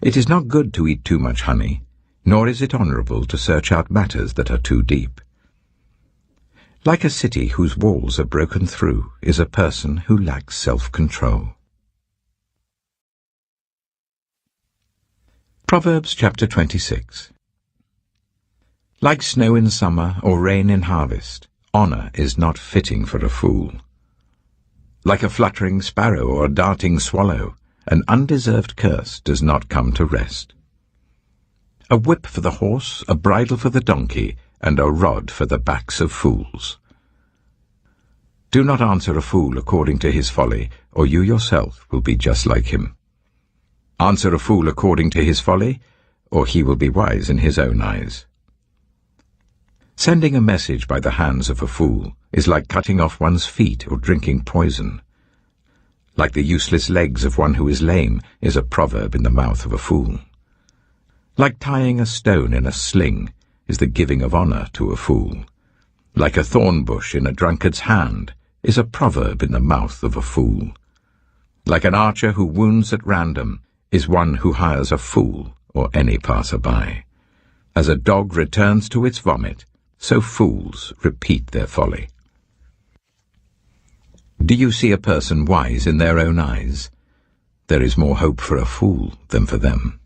It is not good to eat too much honey, nor is it honorable to search out matters that are too deep. Like a city whose walls are broken through is a person who lacks self-control. Proverbs chapter 26. Like snow in summer or rain in harvest, honor is not fitting for a fool. Like a fluttering sparrow or a darting swallow, an undeserved curse does not come to rest. A whip for the horse, a bridle for the donkey, and a rod for the backs of fools. Do not answer a fool according to his folly, or you yourself will be just like him. Answer a fool according to his folly, or he will be wise in his own eyes. Sending a message by the hands of a fool is like cutting off one's feet or drinking poison. Like the useless legs of one who is lame is a proverb in the mouth of a fool. Like tying a stone in a sling is the giving of honor to a fool. Like a thorn bush in a drunkard's hand is a proverb in the mouth of a fool. Like an archer who wounds at random is one who hires a fool or any passer-by. As a dog returns to its vomit, so fools repeat their folly. Do you see a person wise in their own eyes? There is more hope for a fool than for them.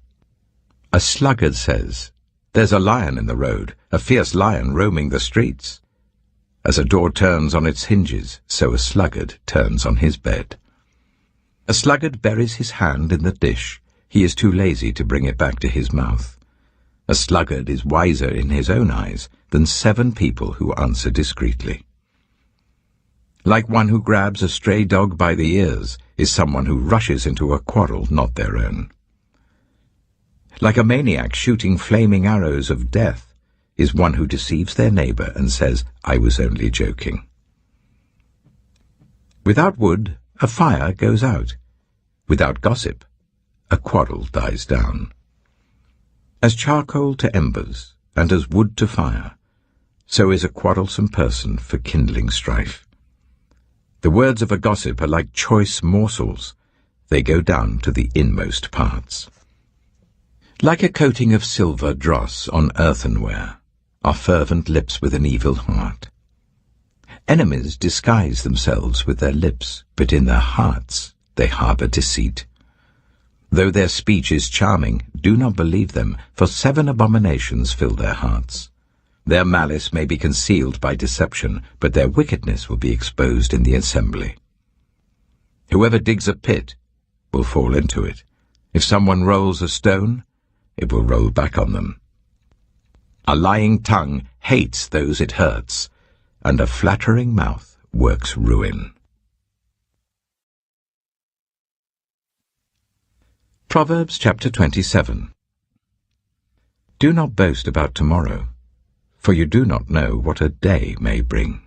A sluggard says, "There's a lion in the road, a fierce lion roaming the streets." As a door turns on its hinges, so a sluggard turns on his bed. A sluggard buries his hand in the dish. He is too lazy to bring it back to his mouth. A sluggard is wiser in his own eyes than 7 people who answer discreetly. Like one who grabs a stray dog by the ears is someone who rushes into a quarrel not their own. Like a maniac shooting flaming arrows of death is one who deceives their neighbor and says, "I was only joking." Without wood, a fire goes out. Without gossip, a quarrel dies down. As charcoal to embers, and as wood to fire, so is a quarrelsome person for kindling strife. The words of a gossip are like choice morsels. They go down to the inmost parts. Like a coating of silver dross on earthenware are fervent lips with an evil heart. Enemies disguise themselves with their lips, but in their hearts they harbour deceit. Though their speech is charming, do not believe them, for 7 abominations fill their hearts. Their malice may be concealed by deception, but their wickedness will be exposed in the assembly. Whoever digs a pit will fall into it. If someone rolls a stone, it will roll back on them. A lying tongue hates those it hurts, and a flattering mouth works ruin. Proverbs chapter 27. Do not boast about tomorrow, for you do not know what a day may bring.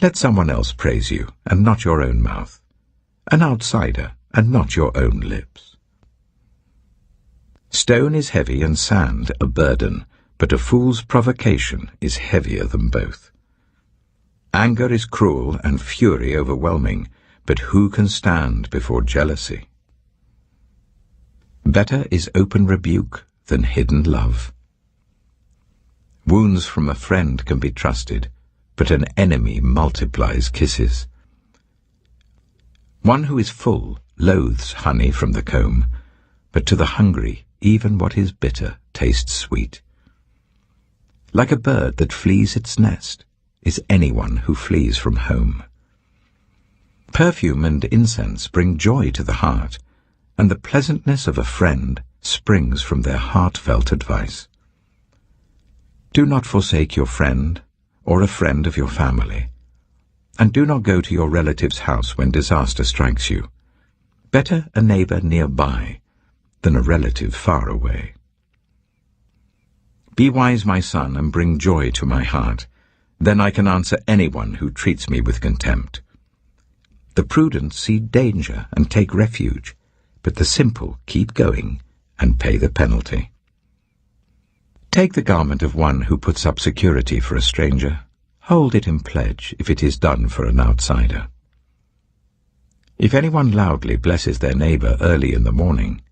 Let someone else praise you, and not your own mouth, an outsider, and not your own lips. Stone is heavy and sand a burden, but a fool's provocation is heavier than both. Anger is cruel and fury overwhelming, but who can stand before jealousy? Better is open rebuke than hidden love. Wounds from a friend can be trusted, but an enemy multiplies kisses. One who is full loathes honey from the comb, but to the hungry even what is bitter tastes sweet. Like a bird that flees its nest is anyone who flees from home. Perfume and incense bring joy to the heart, and the pleasantness of a friend springs from their heartfelt advice. Do not forsake your friend or a friend of your family, and do not go to your relative's house when disaster strikes you. Better a neighbor nearby than a relative far away. Be wise, my son, and bring joy to my heart. Then I can answer anyone who treats me with contempt. The prudent see danger and take refuge, but the simple keep going and pay the penalty. Take the garment of one who puts up security for a stranger. Hold it in pledge if it is done for an outsider. If anyone loudly blesses their neighbor early in the morning,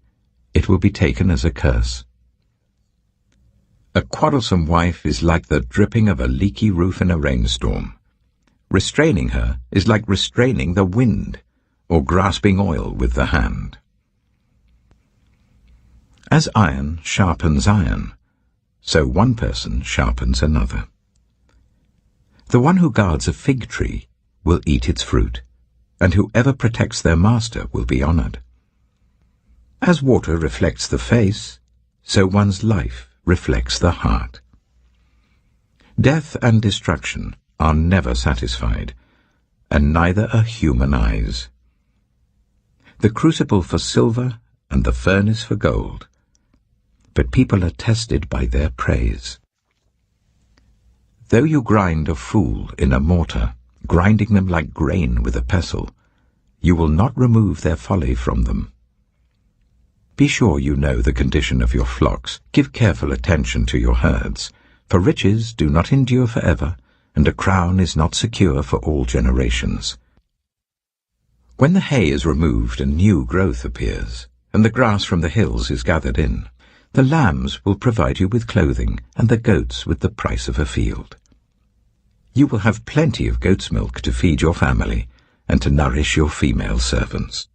it will be taken as a curse. A quarrelsome wife is like the dripping of a leaky roof in a rainstorm. Restraining her is like restraining the wind, or grasping oil with the hand. As iron sharpens iron, so one person sharpens another. The one who guards a fig tree will eat its fruit, and whoever protects their master will be honored. As water reflects the face, so one's life reflects the heart. Death and destruction are never satisfied, and neither are human eyes. The crucible for silver and the furnace for gold, but people are tested by their praise. Though you grind a fool in a mortar, grinding them like grain with a pestle, you will not remove their folly from them. Be sure you know the condition of your flocks. Give careful attention to your herds, for riches do not endure forever, and a crown is not secure for all generations. When the hay is removed and new growth appears, and the grass from the hills is gathered in, the lambs will provide you with clothing, and the goats with the price of a field. You will have plenty of goat's milk to feed your family and to nourish your female servants.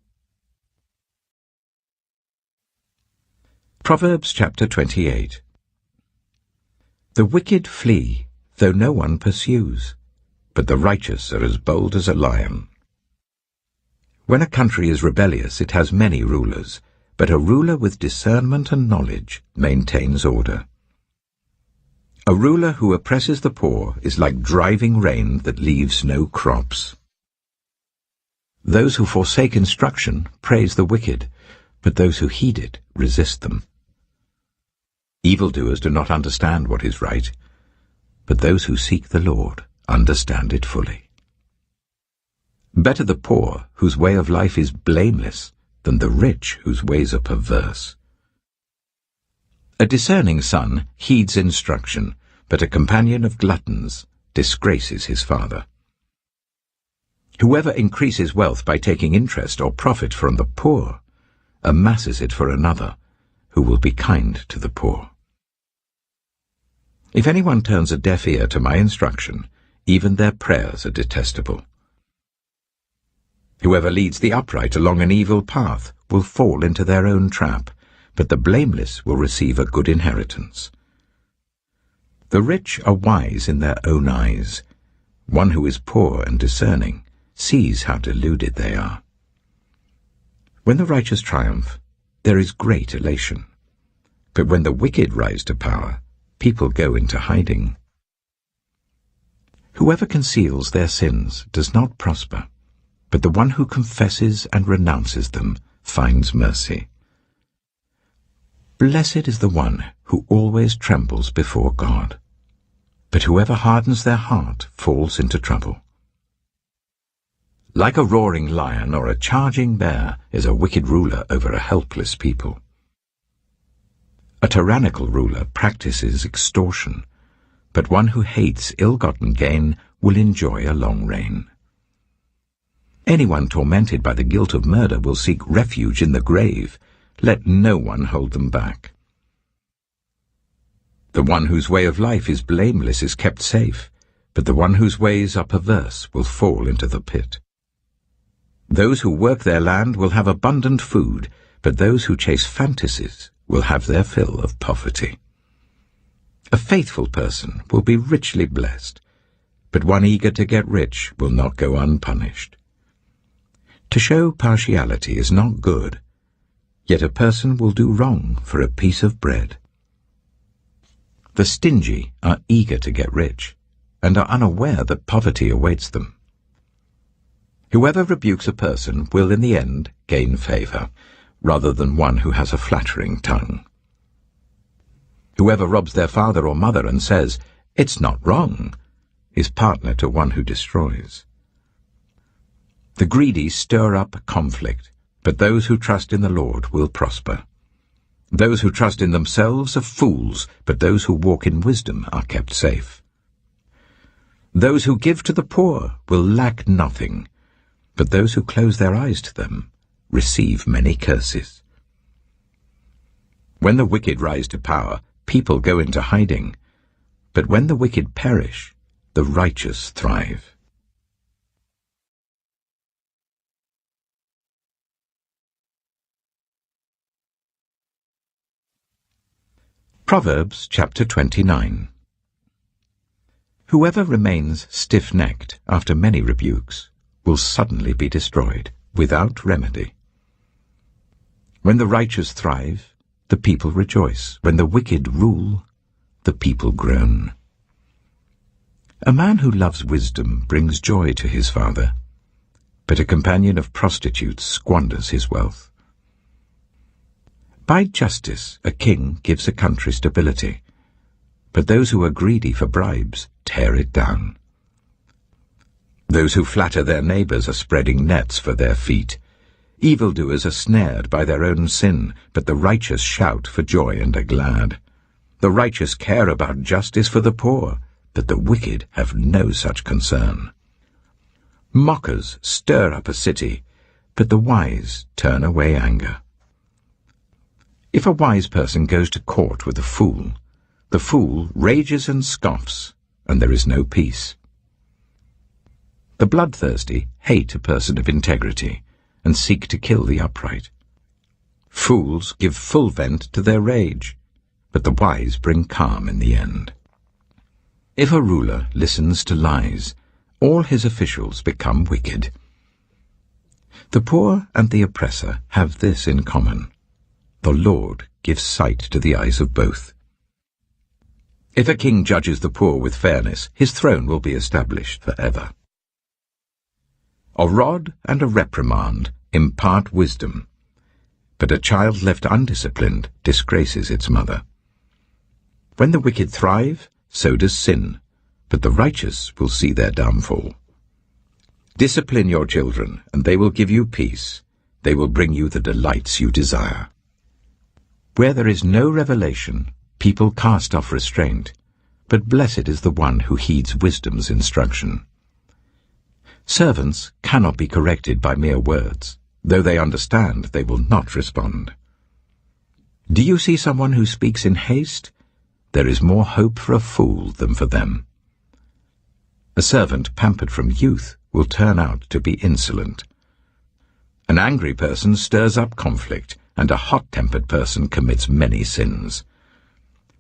Proverbs chapter 28. The wicked flee, though no one pursues, but the righteous are as bold as a lion. When a country is rebellious, it has many rulers, but a ruler with discernment and knowledge maintains order. A ruler who oppresses the poor is like driving rain that leaves no crops. Those who forsake instruction praise the wicked, but those who heed it resist them. Evildoers do not understand what is right, but those who seek the Lord understand it fully. Better the poor, whose way of life is blameless, than the rich, whose ways are perverse. A discerning son heeds instruction, but a companion of gluttons disgraces his father. Whoever increases wealth by taking interest or profit from the poor amasses it for another, who will be kind to the poor. If anyone turns a deaf ear to my instruction, even their prayers are detestable. Whoever leads the upright along an evil path will fall into their own trap, but the blameless will receive a good inheritance. The rich are wise in their own eyes. One who is poor and discerning sees how deluded they are. When the righteous triumph, there is great elation. But when the wicked rise to power, people go into hiding. Whoever conceals their sins does not prosper, but the one who confesses and renounces them finds mercy. Blessed is the one who always trembles before God, but whoever hardens their heart falls into trouble. Like a roaring lion or a charging bear is a wicked ruler over a helpless people. A tyrannical ruler practices extortion, but one who hates ill-gotten gain will enjoy a long reign. Anyone tormented by the guilt of murder will seek refuge in the grave. Let no one hold them back. The one whose way of life is blameless is kept safe, but the one whose ways are perverse will fall into the pit. Those who work their land will have abundant food, but those who chase fantasies will have their fill of poverty. A faithful person will be richly blessed, but one eager to get rich will not go unpunished. To show partiality is not good, yet a person will do wrong for a piece of bread. The stingy are eager to get rich, and are unaware that poverty awaits them. Whoever rebukes a person will in the end gain favor, rather than one who has a flattering tongue. Whoever robs their father or mother and says, "It's not wrong," is partner to one who destroys. The greedy stir up conflict, but those who trust in the Lord will prosper. Those who trust in themselves are fools, but those who walk in wisdom are kept safe. Those who give to the poor will lack nothing, but those who close their eyes to them receive many curses. When the wicked rise to power, people go into hiding, but when the wicked perish, the righteous thrive. Proverbs chapter 29. Whoever remains stiff-necked after many rebukes will suddenly be destroyed without remedy. When the righteous thrive, the people rejoice. When the wicked rule, the people groan. A man who loves wisdom brings joy to his father, but a companion of prostitutes squanders his wealth. By justice a king gives a country stability, but those who are greedy for bribes tear it down. Those who flatter their neighbors are spreading nets for their feet. Evildoers are snared by their own sin, but the righteous shout for joy and are glad. The righteous care about justice for the poor, but the wicked have no such concern. Mockers stir up a city, but the wise turn away anger. If a wise person goes to court with a fool, the fool rages and scoffs, and there is no peace. The bloodthirsty hate a person of integrity and seek to kill the upright. Fools give full vent to their rage, but the wise bring calm in the end. If a ruler listens to lies, all his officials become wicked. The poor and the oppressor have this in common: the Lord gives sight to the eyes of both. If a king judges the poor with fairness, his throne will be established forever. A rod and a reprimand impart wisdom, but a child left undisciplined disgraces its mother. When the wicked thrive, so does sin, but the righteous will see their downfall. Discipline your children, and they will give you peace. They will bring you the delights you desire. Where there is no revelation, people cast off restraint, but blessed is the one who heeds wisdom's instruction. Servants cannot be corrected by mere words. Though they understand, they will not respond. Do you see someone who speaks in haste? There is more hope for a fool than for them. A servant pampered from youth will turn out to be insolent. An angry person stirs up conflict, and a hot-tempered person commits many sins.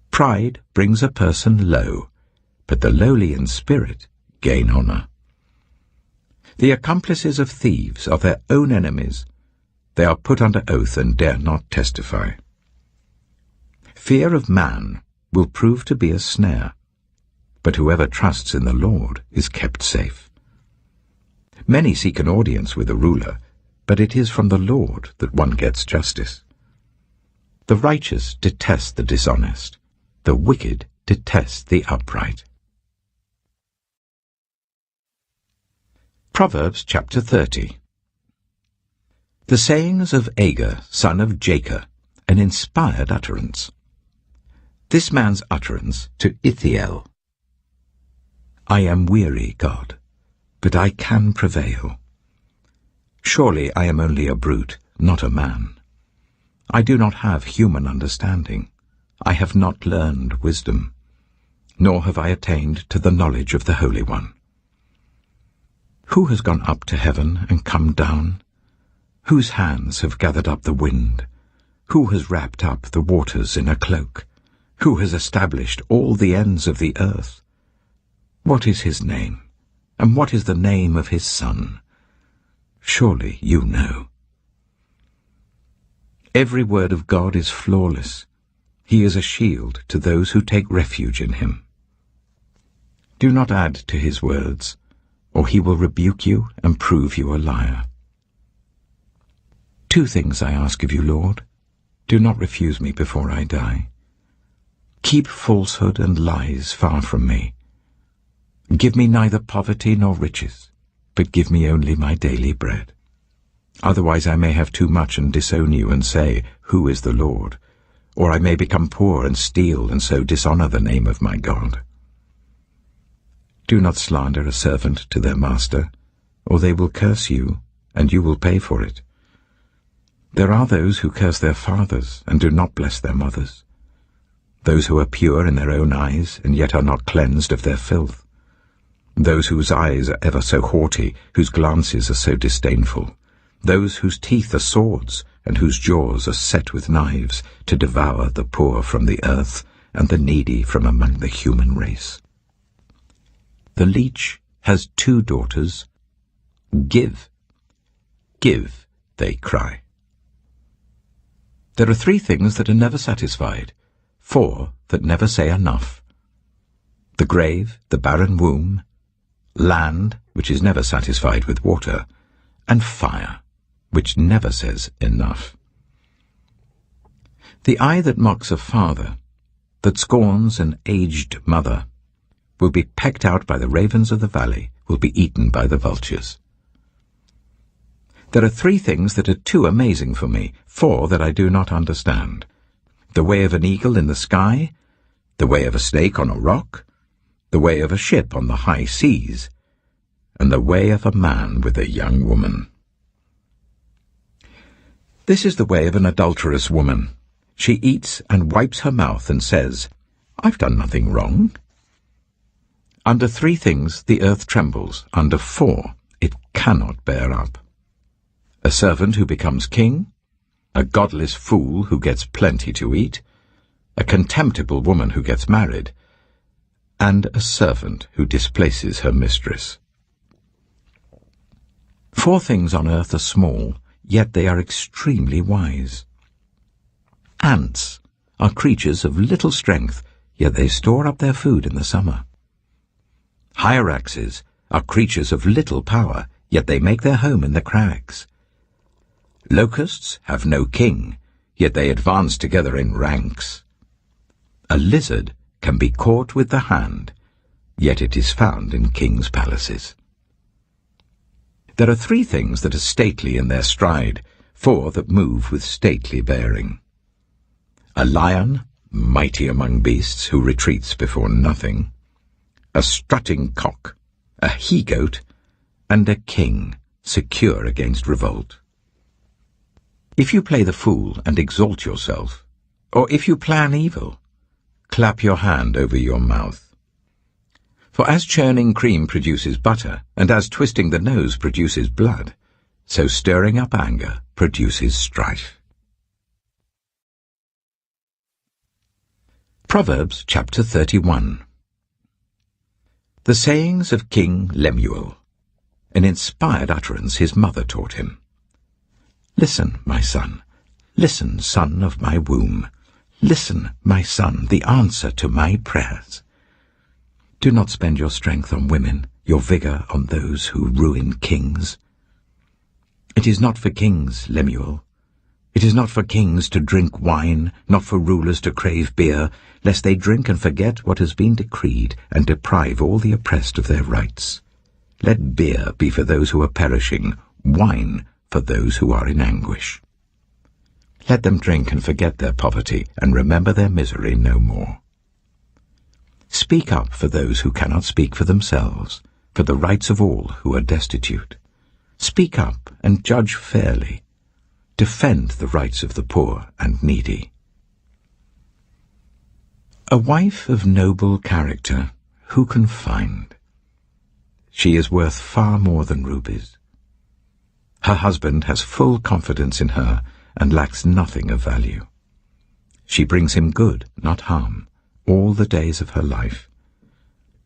Pride brings a person low, but the lowly in spirit gain honor. The accomplices of thieves are their own enemies. They are put under oath and dare not testify. Fear of man will prove to be a snare, but whoever trusts in the Lord is kept safe. Many seek an audience with a ruler, but it is from the Lord that one gets justice. The righteous detest the dishonest. The wicked detest the upright. Proverbs chapter 30. The sayings of Agur, son of Jacob, an inspired utterance. This man's utterance to Ithiel. I am weary, God, but I can prevail. Surely I am only a brute, not a man. I do not have human understanding. I have not learned wisdom, nor have I attained to the knowledge of the Holy One. Who has gone up to heaven and come down? Whose hands have gathered up the wind? Who has wrapped up the waters in a cloak? Who has established all the ends of the earth? What is his name, and what is the name of his son? Surely you know. Every word of God is flawless. He is a shield to those who take refuge in him. Do not add to his words, or he will rebuke you and prove you a liar. 2 things I ask of you, Lord. Do not refuse me before I die. Keep falsehood and lies far from me. Give me neither poverty nor riches, but give me only my daily bread. Otherwise I may have too much and disown you and say, Who is the Lord? Or I may become poor and steal and so dishonor the name of my God. Do not slander a servant to their master, or they will curse you, and you will pay for it. There are those who curse their fathers and do not bless their mothers, those who are pure in their own eyes and yet are not cleansed of their filth, those whose eyes are ever so haughty, whose glances are so disdainful, those whose teeth are swords and whose jaws are set with knives, to devour the poor from the earth and the needy from among the human race. The leech has 2 daughters. Give, give, they cry. There are 3 things that are never satisfied, 4 that never say enough. The grave, the barren womb, land, which is never satisfied with water, and fire, which never says enough. The eye that mocks a father, that scorns an aged mother, will be pecked out by the ravens of the valley, will be eaten by the vultures. There are 3 things that are too amazing for me, 4 that I do not understand. The way of an eagle in the sky, the way of a snake on a rock, the way of a ship on the high seas, and the way of a man with a young woman. This is the way of an adulterous woman. She eats and wipes her mouth and says, I've done nothing wrong. Under 3 things the earth trembles, under 4 it cannot bear up. A servant who becomes king, a godless fool who gets plenty to eat, a contemptible woman who gets married, and a servant who displaces her mistress. 4 things on earth are small, yet they are extremely wise. Ants are creatures of little strength, yet they store up their food in the summer. Hyraxes are creatures of little power, yet they make their home in the crags. Locusts have no king, yet they advance together in ranks. A lizard can be caught with the hand, yet it is found in kings' palaces. There are 3 things that are stately in their stride, 4 that move with stately bearing. A lion, mighty among beasts, who retreats before nothing, a strutting cock, a he-goat, and a king, secure against revolt. If you play the fool and exalt yourself, or if you plan evil, clap your hand over your mouth. For as churning cream produces butter, and as twisting the nose produces blood, so stirring up anger produces strife. Proverbs chapter 31. The sayings of King Lemuel, an inspired utterance his mother taught him. Listen, my son. Listen, son of my womb. Listen, my son, the answer to my prayers. Do not spend your strength on women, your vigor on those who ruin kings. It is not for kings, Lemuel. It is not for kings to drink wine, not for rulers to crave beer, lest they drink and forget what has been decreed, and deprive all the oppressed of their rights. Let beer be for those who are perishing, wine for those who are in anguish. Let them drink and forget their poverty, and remember their misery no more. Speak up for those who cannot speak for themselves, for the rights of all who are destitute. Speak up and judge fairly. Defend the rights of the poor and needy. A wife of noble character, who can find? She is worth far more than rubies. Her husband has full confidence in her and lacks nothing of value. She brings him good, not harm, all the days of her life.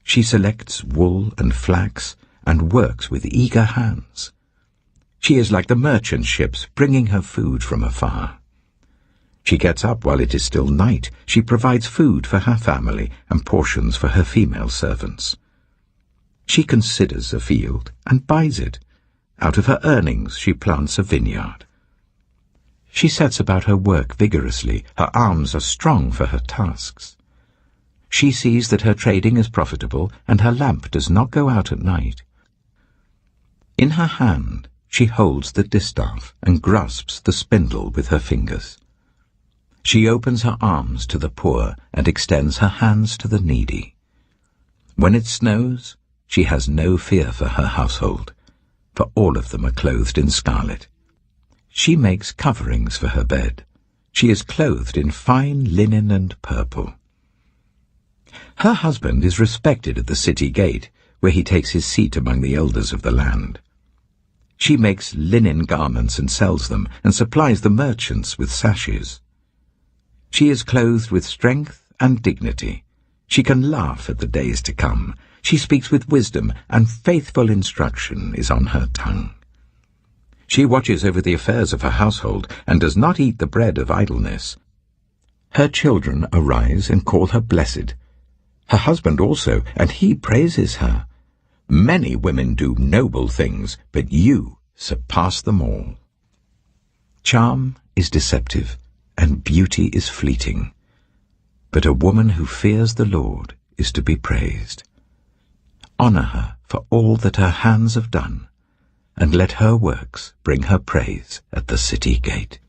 She selects wool and flax and works with eager hands. She is like the merchant ships bringing her food from afar. She gets up while it is still night. She provides food for her family and portions for her female servants. She considers a field and buys it. Out of her earnings she plants a vineyard. She sets about her work vigorously. Her arms are strong for her tasks. She sees that her trading is profitable, and her lamp does not go out at night. In her hand she holds the distaff and grasps the spindle with her fingers. She opens her arms to the poor and extends her hands to the needy. When it snows, she has no fear for her household, for all of them are clothed in scarlet. She makes coverings for her bed. She is clothed in fine linen and purple. Her husband is respected at the city gate, where he takes his seat among the elders of the land. She makes linen garments and sells them, and supplies the merchants with sashes. She is clothed with strength and dignity. She can laugh at the days to come. She speaks with wisdom, and faithful instruction is on her tongue. She watches over the affairs of her household, and does not eat the bread of idleness. Her children arise and call her blessed. Her husband also, and he praises her. Many women do noble things, but you surpass them all. Charm is deceptive, and beauty is fleeting. But a woman who fears the Lord is to be praised. Honor her for all that her hands have done, and let her works bring her praise at the city gate.